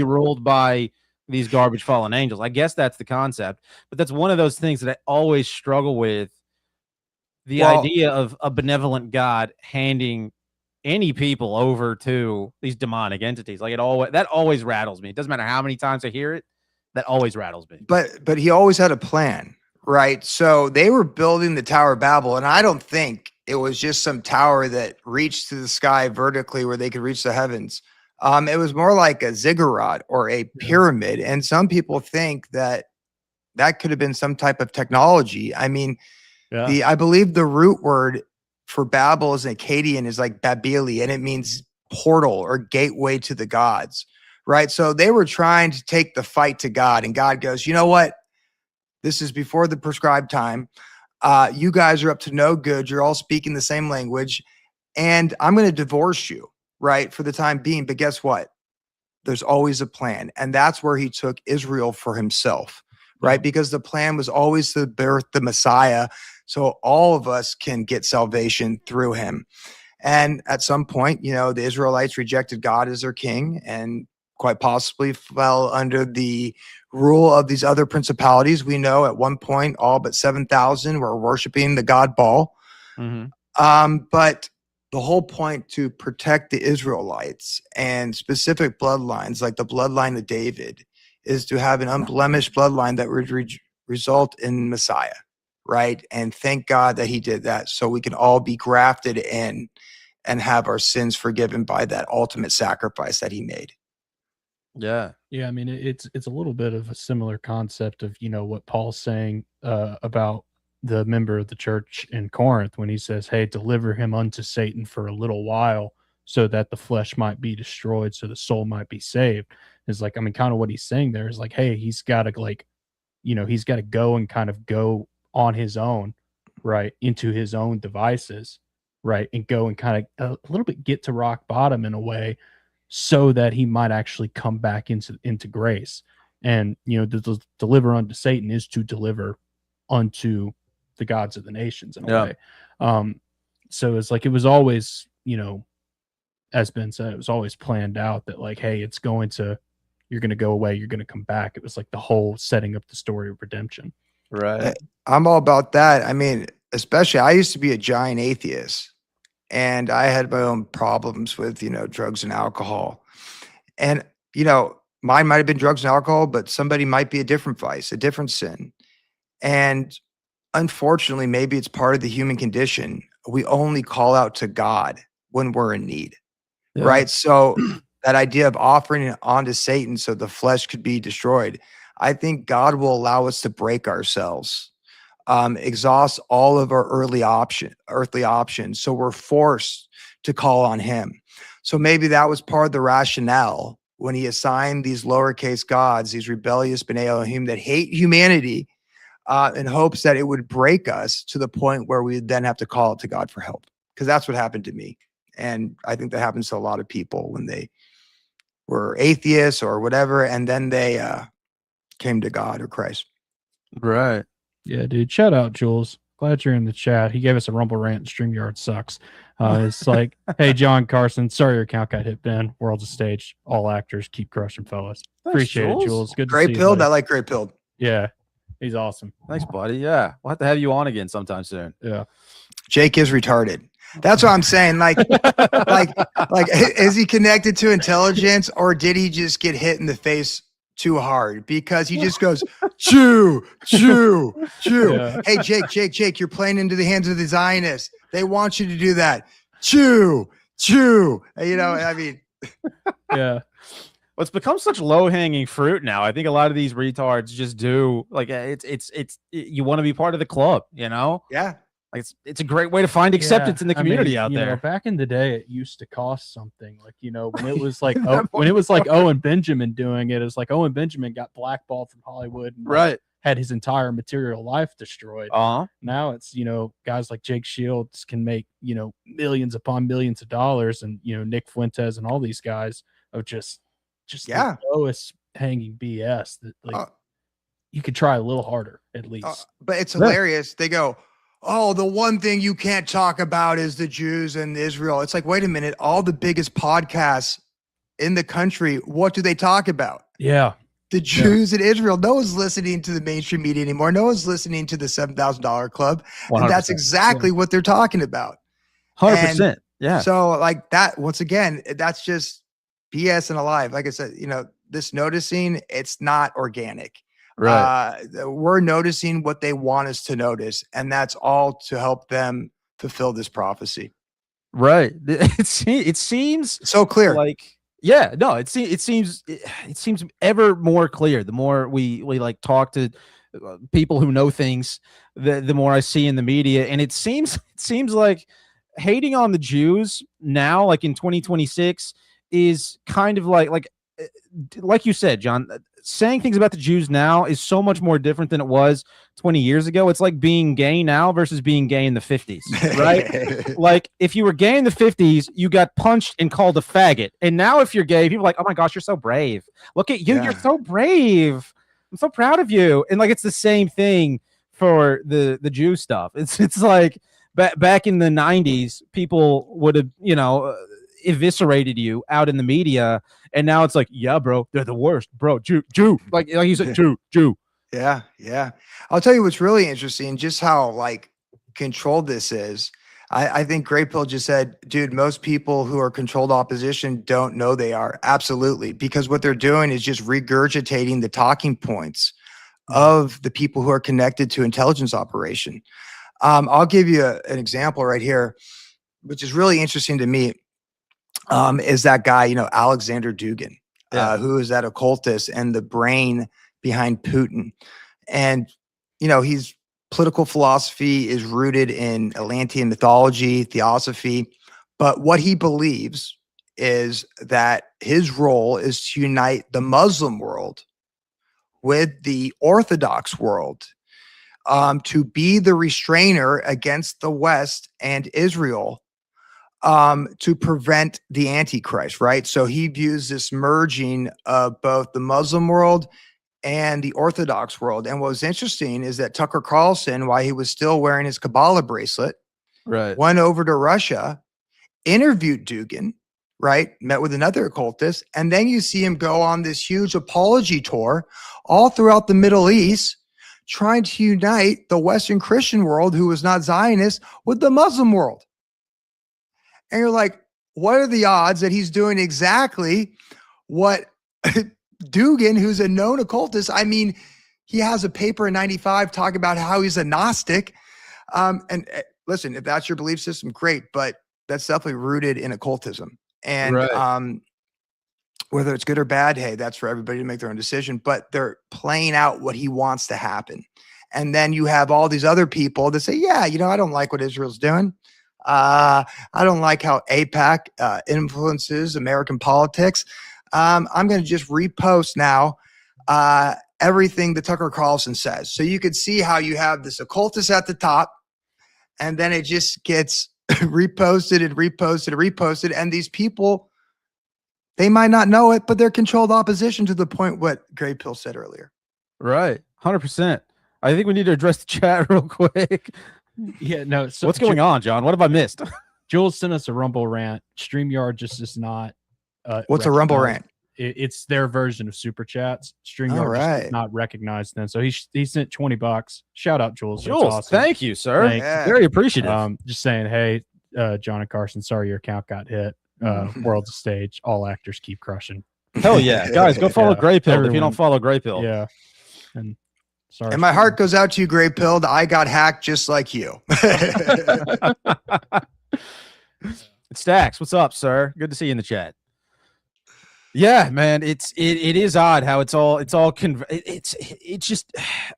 ruled by these garbage fallen angels. I guess that's the concept. But that's one of those things that I always struggle with. The idea of a benevolent God handing any people over to these demonic entities. Like that always rattles me. It doesn't matter how many times I hear it, that always rattles me. But he always had a plan, right? So they were building the Tower of Babel, and I don't think it was just some tower that reached to the sky vertically where they could reach the heavens. It was more like a ziggurat or a pyramid. And some people think that could have been some type of technology. I mean, I believe the root word for Babel is Akkadian is like Babili, and it means portal or gateway to the gods, right? So they were trying to take the fight to God, and God goes, you know what? This is before the prescribed time. You guys are up to no good. You're all speaking the same language, and I'm going to divorce you, right, for the time being. But guess what? There's always a plan, and that's where he took Israel for himself, right? Because the plan was always to birth the Messiah, so all of us can get salvation through him. And at some point, the Israelites rejected God as their king and quite possibly fell under the rule of these other principalities. We know at one point, all but 7,000 were worshiping the god Baal. Mm-hmm. But the whole point to protect the Israelites and specific bloodlines, like the bloodline of David, is to have an unblemished bloodline that would result in Messiah, right? And thank God that he did that, so we can all be grafted in and have our sins forgiven by that ultimate sacrifice that he made. Yeah. I mean, it's a little bit of a similar concept of what Paul's saying about the member of the church in Corinth when he says, hey, deliver him unto Satan for a little while so that the flesh might be destroyed, so the soul might be saved. Is like, I mean, kind of what he's saying there is like, hey, he's got to he's got to go and kind of go on his own, right, into his own devices, right, and go and kind of a little bit get to rock bottom in a way, so that he might actually come back into grace. And to deliver unto Satan is to deliver unto the gods of the nations in a way. So it's like it was always, as Ben said, it was always planned out that like, hey, you're going to go away, you're going to come back. It was like the whole setting up the story of redemption. Right. I'm all about that. I mean, especially I used to be a giant atheist, and I had my own problems with, drugs and alcohol. And, mine might have been drugs and alcohol, but somebody might be a different vice, a different sin. And unfortunately, maybe it's part of the human condition. We only call out to God when we're in need, right? So that idea of offering it onto Satan so the flesh could be destroyed, I think God will allow us to break ourselves, exhaust all of our earthly options. So we're forced to call on him. So maybe that was part of the rationale when he assigned these lowercase gods, these rebellious B'nai Elohim that hate humanity, in hopes that it would break us to the point where we then have to call out to God for help. Because that's what happened to me. And I think that happens to a lot of people when they were atheists or whatever, and then they came to God or Christ. Right. Yeah, dude. Shout out, Jules. Glad you're in the chat. He gave us a Rumble rant. StreamYard sucks. It's like, hey, John Carson, sorry your account got hit, Ben. World's a stage. All actors keep crushing, fellas. Thanks, Appreciate Jules. it, Jules. Good to Great see you, pilled. buddy. I like great pilled. Yeah, he's awesome. Thanks, buddy. Yeah, we'll have to have you on again sometime soon. Yeah. Jake is retarded. That's what I'm saying. Like, is he connected to intelligence, or did he just get hit in the face too hard? Because he just goes, chew, chew, chew. Yeah. Hey, Jake, you're playing into the hands of the Zionists. They want you to do that. Chew, chew. You know, I mean, Yeah. Well, it's become such low-hanging fruit now. I think a lot of these retards just do like you want to be part of the club, you know? yeah. Like it's a great way to find acceptance in the community out you there. know, back in the day, it used to cost something. Like, you know, when it was like when it was like Owen Benjamin doing it, it's like Owen Benjamin got blackballed from Hollywood and Right. had his entire material life destroyed. Now it's, you know, guys like Jake Shields can make, you know, millions upon millions of dollars, and, you know, Nick Fuentes and all these guys of just Yeah. the lowest hanging BS that like you could try a little harder at least. But it's hilarious. They go, oh, the one thing you can't talk about is the Jews and Israel. It's like, wait a minute. All the biggest podcasts in the country, what do they talk about? Yeah. The Jews in Israel. No one's listening to the mainstream media anymore. No one's listening to the $7,000 club. And that's 100%. exactly what they're talking about. 100%. Yeah. So like that, once again, that's just BS and alive. Like I said, you know, this noticing, it's not organic. Right. We're noticing what they want us to notice, and that's all to help them fulfill this prophecy. Right. It seems So clear. like, yeah, no, it seems ever more clear the more we like talk to people who know things, the more I see in the media. And it seems like hating on the Jews now, like in 2026, is kind of like you said, John, saying things about the Jews now is so much more different than it was 20 years ago. It's like being gay now versus being gay in the 50s, right? Like if you were gay in the 50s, you got punched and called a faggot. And now if you're gay, people are like, oh my gosh, you're so brave. Look at you. Yeah. You're so brave. I'm so proud of you. And like, it's the same thing for the Jew stuff. It's like back in the 90s, people would have, you know, eviscerated you out in the media, and now it's like, yeah, bro, they're the worst, bro. Jew, like you said, Jew. Yeah. I'll tell you what's really interesting, just how like controlled this is. I think Great Pill just said, dude, most people who are controlled opposition don't know they are. Absolutely. Because what they're doing is just regurgitating the talking points of the people who are connected to intelligence operation. I'll give you an example right here, which is really interesting to me. Is that guy, you know, Alexander Dugin, who is that occultist and the brain behind Putin. And, you know, his political philosophy is rooted in Atlantean mythology, theosophy. But what he believes is that his role is to unite the Muslim world with the Orthodox world, to be the restrainer against the West and Israel, to prevent the Antichrist, right? So he views this merging of both the Muslim world and the Orthodox world. And what was interesting is that Tucker Carlson, while he was still wearing his Kabbalah bracelet, Right. went over to Russia, interviewed Dugin, right? Met with another occultist. And then you see him go on this huge apology tour all throughout the Middle East, trying to unite the Western Christian world, who was not Zionist, with the Muslim world. And you're like, what are the odds that he's doing exactly what Dugin, who's a known occultist? I mean, he has a paper in 95 talking about how he's a Gnostic. And listen, if that's your belief system, great, but that's definitely rooted in occultism. And whether it's good or bad, hey, that's for everybody to make their own decision, but they're playing out what he wants to happen. And then you have all these other people that say, yeah, you know, I don't like what Israel's doing. I don't like how AIPAC influences American politics. I'm going to just repost now everything that Tucker Carlson says. So you could see how you have this occultist at the top, and then it just gets reposted and reposted and reposted. And these people, they might not know it, but they're controlled opposition to the point what Gray Pill said earlier. Right. 100%. I think we need to address the chat real quick. Yeah, no. So What's going on, John? What have I missed? Jules sent us a Rumble rant. StreamYard just is not. What's a Rumble recognized. rant? It's their version of super chats. StreamYard All just right. does not recognize them. So he sent $20. Shout out, Jules. That's Jules, awesome. thank you, sir. Thanks. Yeah. Very appreciative. Just saying, hey, John and Carson, sorry your account got hit. World's a stage. All actors keep crushing. Hell yeah, guys, go follow Yeah, Grey Pill if you everyone. don't follow Grey Pill. Yeah. And sorry. And my heart goes out to you, Grey Pilled. I got hacked just like you. Stacks, what's up, sir? Good to see you in the chat. Yeah, man, it is odd how it's just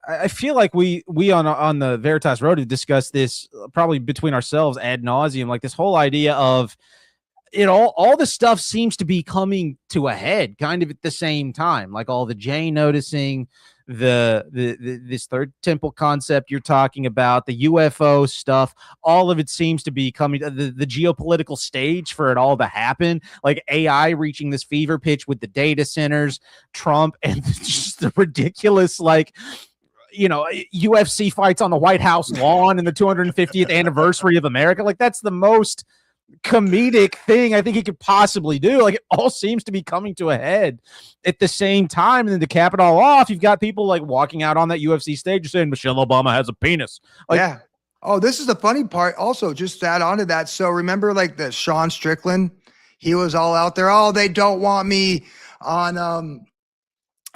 I feel like we on the Veritas Road have discussed this probably between ourselves ad nauseum, like this whole idea of it all the stuff seems to be coming to a head kind of at the same time, like all the J noticing, this third temple concept you're talking about, the UFO stuff, all of it seems to be coming the geopolitical stage for it all to happen, like AI reaching this fever pitch with the data centers, Trump, and just the ridiculous UFC fights on the White House lawn in the 250th anniversary of America. Like that's the most comedic thing I think he could possibly do. Like it all seems to be coming to a head at the same time, and then to cap it all off, you've got people like walking out on that UFC stage saying Michelle Obama has a penis. Like, yeah. Oh, this is the funny part. Also, just to add on to that. So remember, like the Sean Strickland, he was all out there. Oh, they don't want me on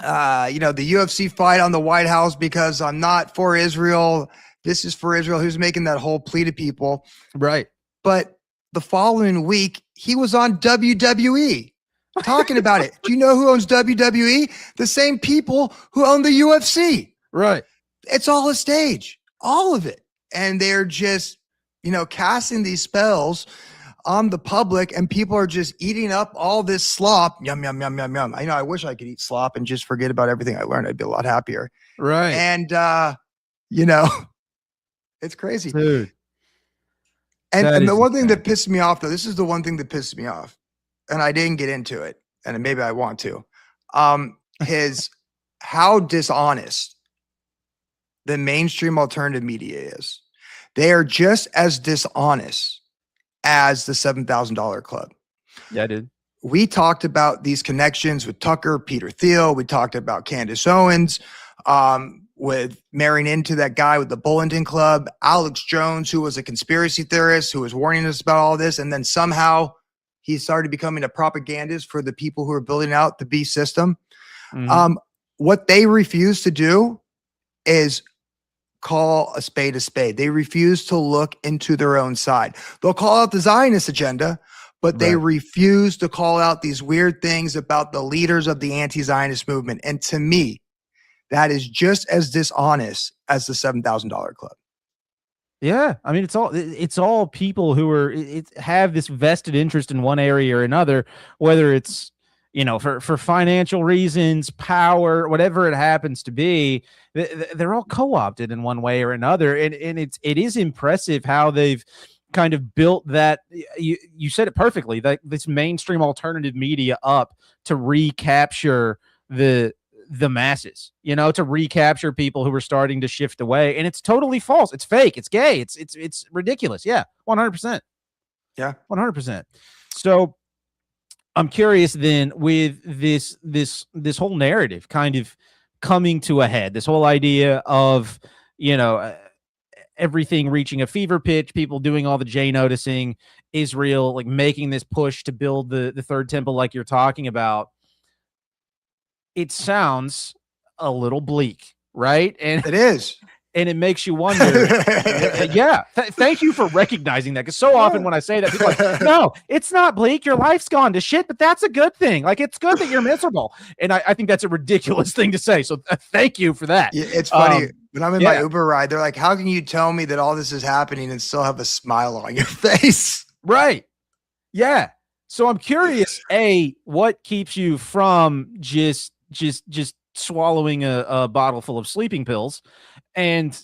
the UFC fight on the White House because I'm not for Israel. This is for Israel. Who's making that whole plea to people, right? But the following week, he was on WWE talking about it. Do you know who owns WWE? The same people who own the UFC. Right. It's all a stage, all of it. And they're just, casting these spells on the public, and people are just eating up all this slop. Yum, yum, yum, yum, yum. I wish I could eat slop and just forget about everything I learned. I'd be a lot happier. Right. And, it's crazy. Dude. And the one thing that pissed me off, though, this is the one thing that pissed me off, and I didn't get into it, and maybe I want to, is how dishonest the mainstream alternative media is. They are just as dishonest as the $7,000 club. Yeah, dude. We talked about these connections with Tucker, Peter Thiel. We talked about Candace Owens, with marrying into that guy with the Bullington Club, Alex Jones, who was a conspiracy theorist, who was warning us about all this. And then somehow he started becoming a propagandist for the people who are building out the beast system. Mm-hmm. What they refuse to do is call a spade a spade. They refuse to look into their own side. They'll call out the Zionist agenda, but they refuse to call out these weird things about the leaders of the anti-Zionist movement. And to me, that is just as dishonest as the $7,000 club. Yeah, I mean, it's all people who have this vested interest in one area or another, whether it's for financial reasons, power, whatever it happens to be. They're all co-opted in one way or another, and it is impressive how they've kind of built that. You said it perfectly. Like this mainstream alternative media up to recapture the masses, to recapture people who were starting to shift away. And it's totally false. It's fake. It's gay. It's ridiculous. Yeah. 100%. Yeah. 100%. So I'm curious then with this whole narrative kind of coming to a head, this whole idea of, everything reaching a fever pitch, people doing all the J noticing, Israel, like making this push to build the third temple, like you're talking about. It sounds a little bleak, right? And it is. And it makes you wonder. Yeah. Thank you for recognizing that. Because so often when I say that, people are like, no, it's not bleak. Your life's gone to shit, but that's a good thing. Like, it's good that you're miserable. And I think that's a ridiculous thing to say. So thank you for that. Yeah, it's funny. When I'm in my Uber ride, they're like, how can you tell me that all this is happening and still have a smile on your face? Right. Yeah. So I'm curious, what keeps you from just swallowing a bottle full of sleeping pills, and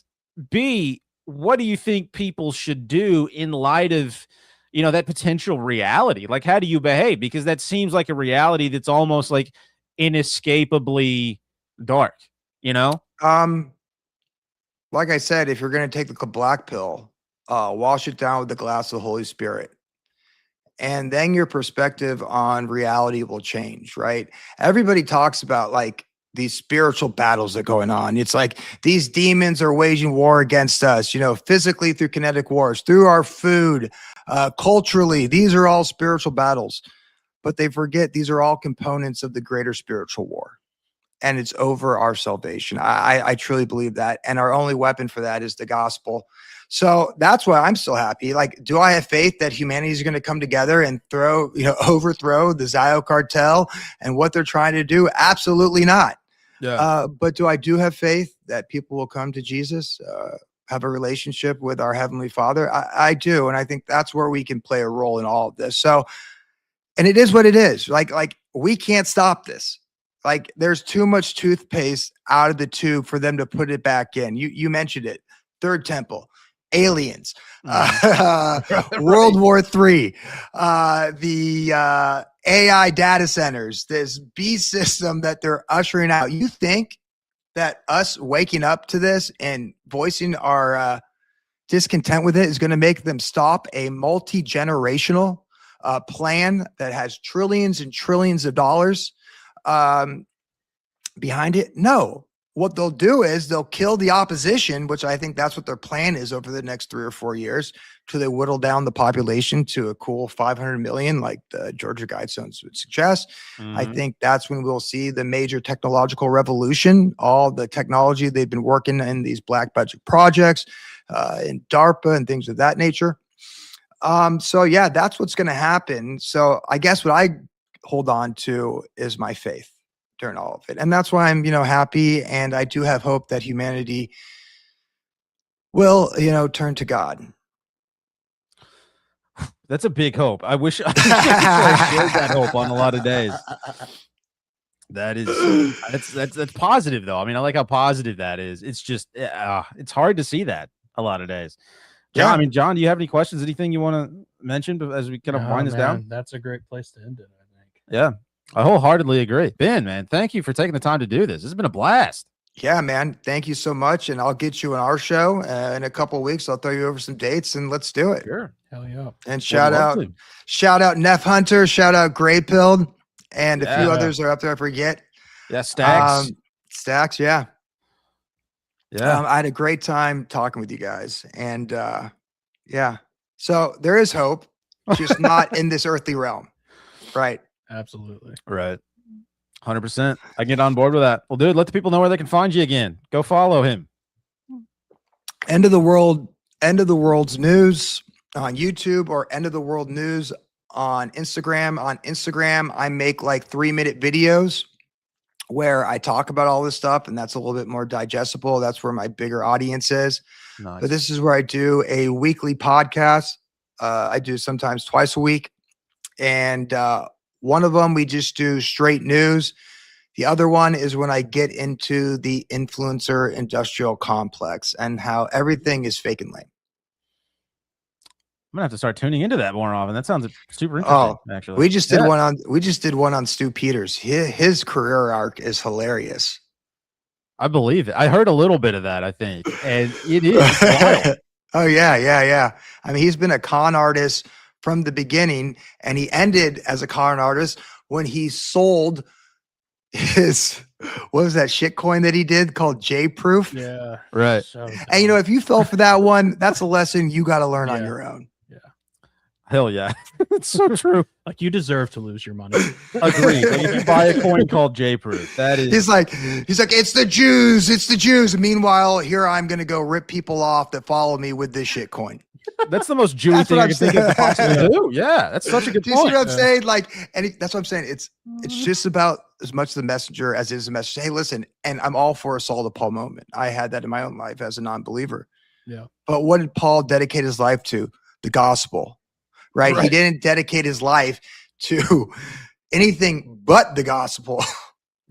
B, what do you think people should do in light of that potential reality? Like, how do you behave? Because that seems like a reality that's almost like inescapably dark. like I said, if you're going to take the black pill, wash it down with the glass of the Holy Spirit. And then your perspective on reality will change, right? Everybody talks about like these spiritual battles that are going on. It's like these demons are waging war against us, you know, physically through kinetic wars, through our food, culturally. These are all spiritual battles, but they forget these are all components of the greater spiritual war. And it's over our salvation. I truly believe that. And our only weapon for that is the gospel. So that's why I'm still happy. Like, do I have faith that humanity is going to come together and overthrow the Psyop cartel and what they're trying to do? Absolutely not. Yeah. But do I have faith that people will come to Jesus, have a relationship with our Heavenly Father? I do. And I think that's where we can play a role in all of this. So, and it is what it is. Like we can't stop this. Like there's too much toothpaste out of the tube for them to put it back in. You mentioned it. Third temple, aliens, World War III, the AI data centers, this beast system that they're ushering out. You think that us waking up to this and voicing our discontent with it is going to make them stop a multi-generational plan that has trillions and trillions of dollars behind it? No. What they'll do is they'll kill the opposition, which I think that's what their plan is over the next 3 or 4 years, till they whittle down the population to a cool 500 million, like the Georgia Guidestones would suggest. Mhm. I think that's when we'll see the major technological revolution, all the technology they've been working in these black budget projects, in DARPA and things of that nature. So yeah, that's what's going to happen. So I guess what I hold on to is my faith during all of it. And that's why I'm, happy. And I do have hope that humanity will, turn to God. That's a big hope. I wish I shared that hope on a lot of days. That is, that's positive though. I mean, I like how positive that is. It's just, it's hard to see that a lot of days. John, Yeah. I mean, John, do you have any questions? Anything you want to mention as we kind of wind this down? That's a great place to end it, I think. Yeah, I wholeheartedly agree. Ben, man, thank you for taking the time to do this. This has been a blast. Yeah, man. Thank you so much. And I'll get you on our show in a couple of weeks. I'll throw you over some dates and let's do it. Sure. Hell yeah. And shout out Neff Hunter, shout out Grey Pilled, and a few others are up there. I forget. Yeah, Stacks. Stacks, yeah. Yeah. I had a great time talking with you guys. And yeah. So there is hope, just not in this earthly realm. Right. Absolutely. Right. 100%. I get on board with that. Well, dude, let the people know where they can find you again. Go follow him. End of the World's News on YouTube, or End of the World News on Instagram. On Instagram, I make like 3-minute videos where I talk about all this stuff, and that's a little bit more digestible. That's where my bigger audience is. Nice. But this is where I do a weekly podcast. I do sometimes twice a week. And one of them, we just do straight news. The other one is when I get into the influencer industrial complex and how everything is fake and lame. I'm gonna have to start tuning into that more often. That sounds super interesting. Actually, we just did one on Stu Peters. His career arc is hilarious. I believe it. I heard a little bit of that, I think, and it is wild. Oh yeah. I mean, he's been a con artist from the beginning, and he ended as a con artist when he sold his, what was that shit coin that he did called J-Proof? Yeah. Right. So And if you fell for that one, that's a lesson you got to learn on your own. Hell yeah. It's so true. Like, you deserve to lose your money. Agreed. Like, if you buy a coin called J-Proof, that is. He's like, it's the Jews. And meanwhile, here I'm going to go rip people off that follow me with this shit coin. That's the most Jewish thing I can think of to possibly do. Yeah, that's such a good Do you point. see what I'm saying? Like, that's what I'm saying. It's just about as much the messenger as it is the message. Hey, listen, and I'm all for a Saul to Paul moment. I had that in my own life as a non-believer. Yeah. But what did Paul dedicate his life to? The gospel, right? He didn't dedicate his life to anything but the gospel.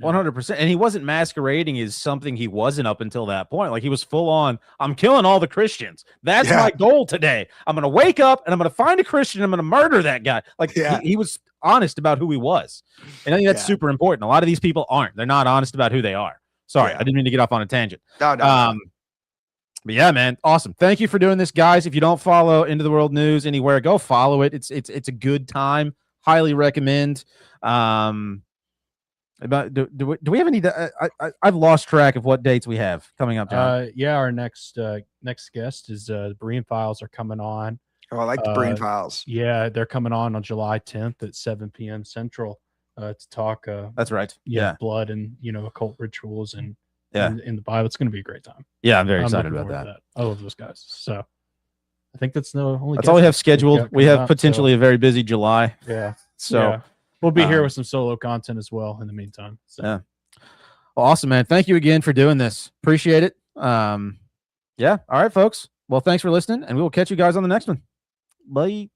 100%. And he wasn't masquerading as something he wasn't up until that point. Like, he was full on, I'm killing all the Christians. That's my goal today. I'm going to wake up and I'm going to find a Christian. I'm going to murder that guy. Like, he was honest about who he was. And I think that's super important. A lot of these people aren't. They're not honest about who they are. Sorry, I didn't mean to get off on a tangent. No. But yeah, man, awesome. Thank you for doing this, guys. If you don't follow Into the World News anywhere, go follow it. It's a good time. Highly recommend. About do we have any? I've lost track of what dates we have coming up, John. Yeah, our next guest is the Berean Files are coming on. Oh, I like the Brain Files. Yeah, they're coming on July 10th at 7 p.m. Central to talk. That's right. Yeah, blood and occult rituals and yeah, in the Bible. It's going to be a great time. Yeah, I'm very excited looking about forward that. to I love those guys. So I think that's the only. That's all we have scheduled. We have up, potentially a very busy July. Yeah. So yeah. We'll be here with some solo content as well in the meantime. So. Yeah. Well, awesome, man. Thank you again for doing this. Appreciate it. Yeah. All right, folks. Well, thanks for listening, and we will catch you guys on the next one. Bye.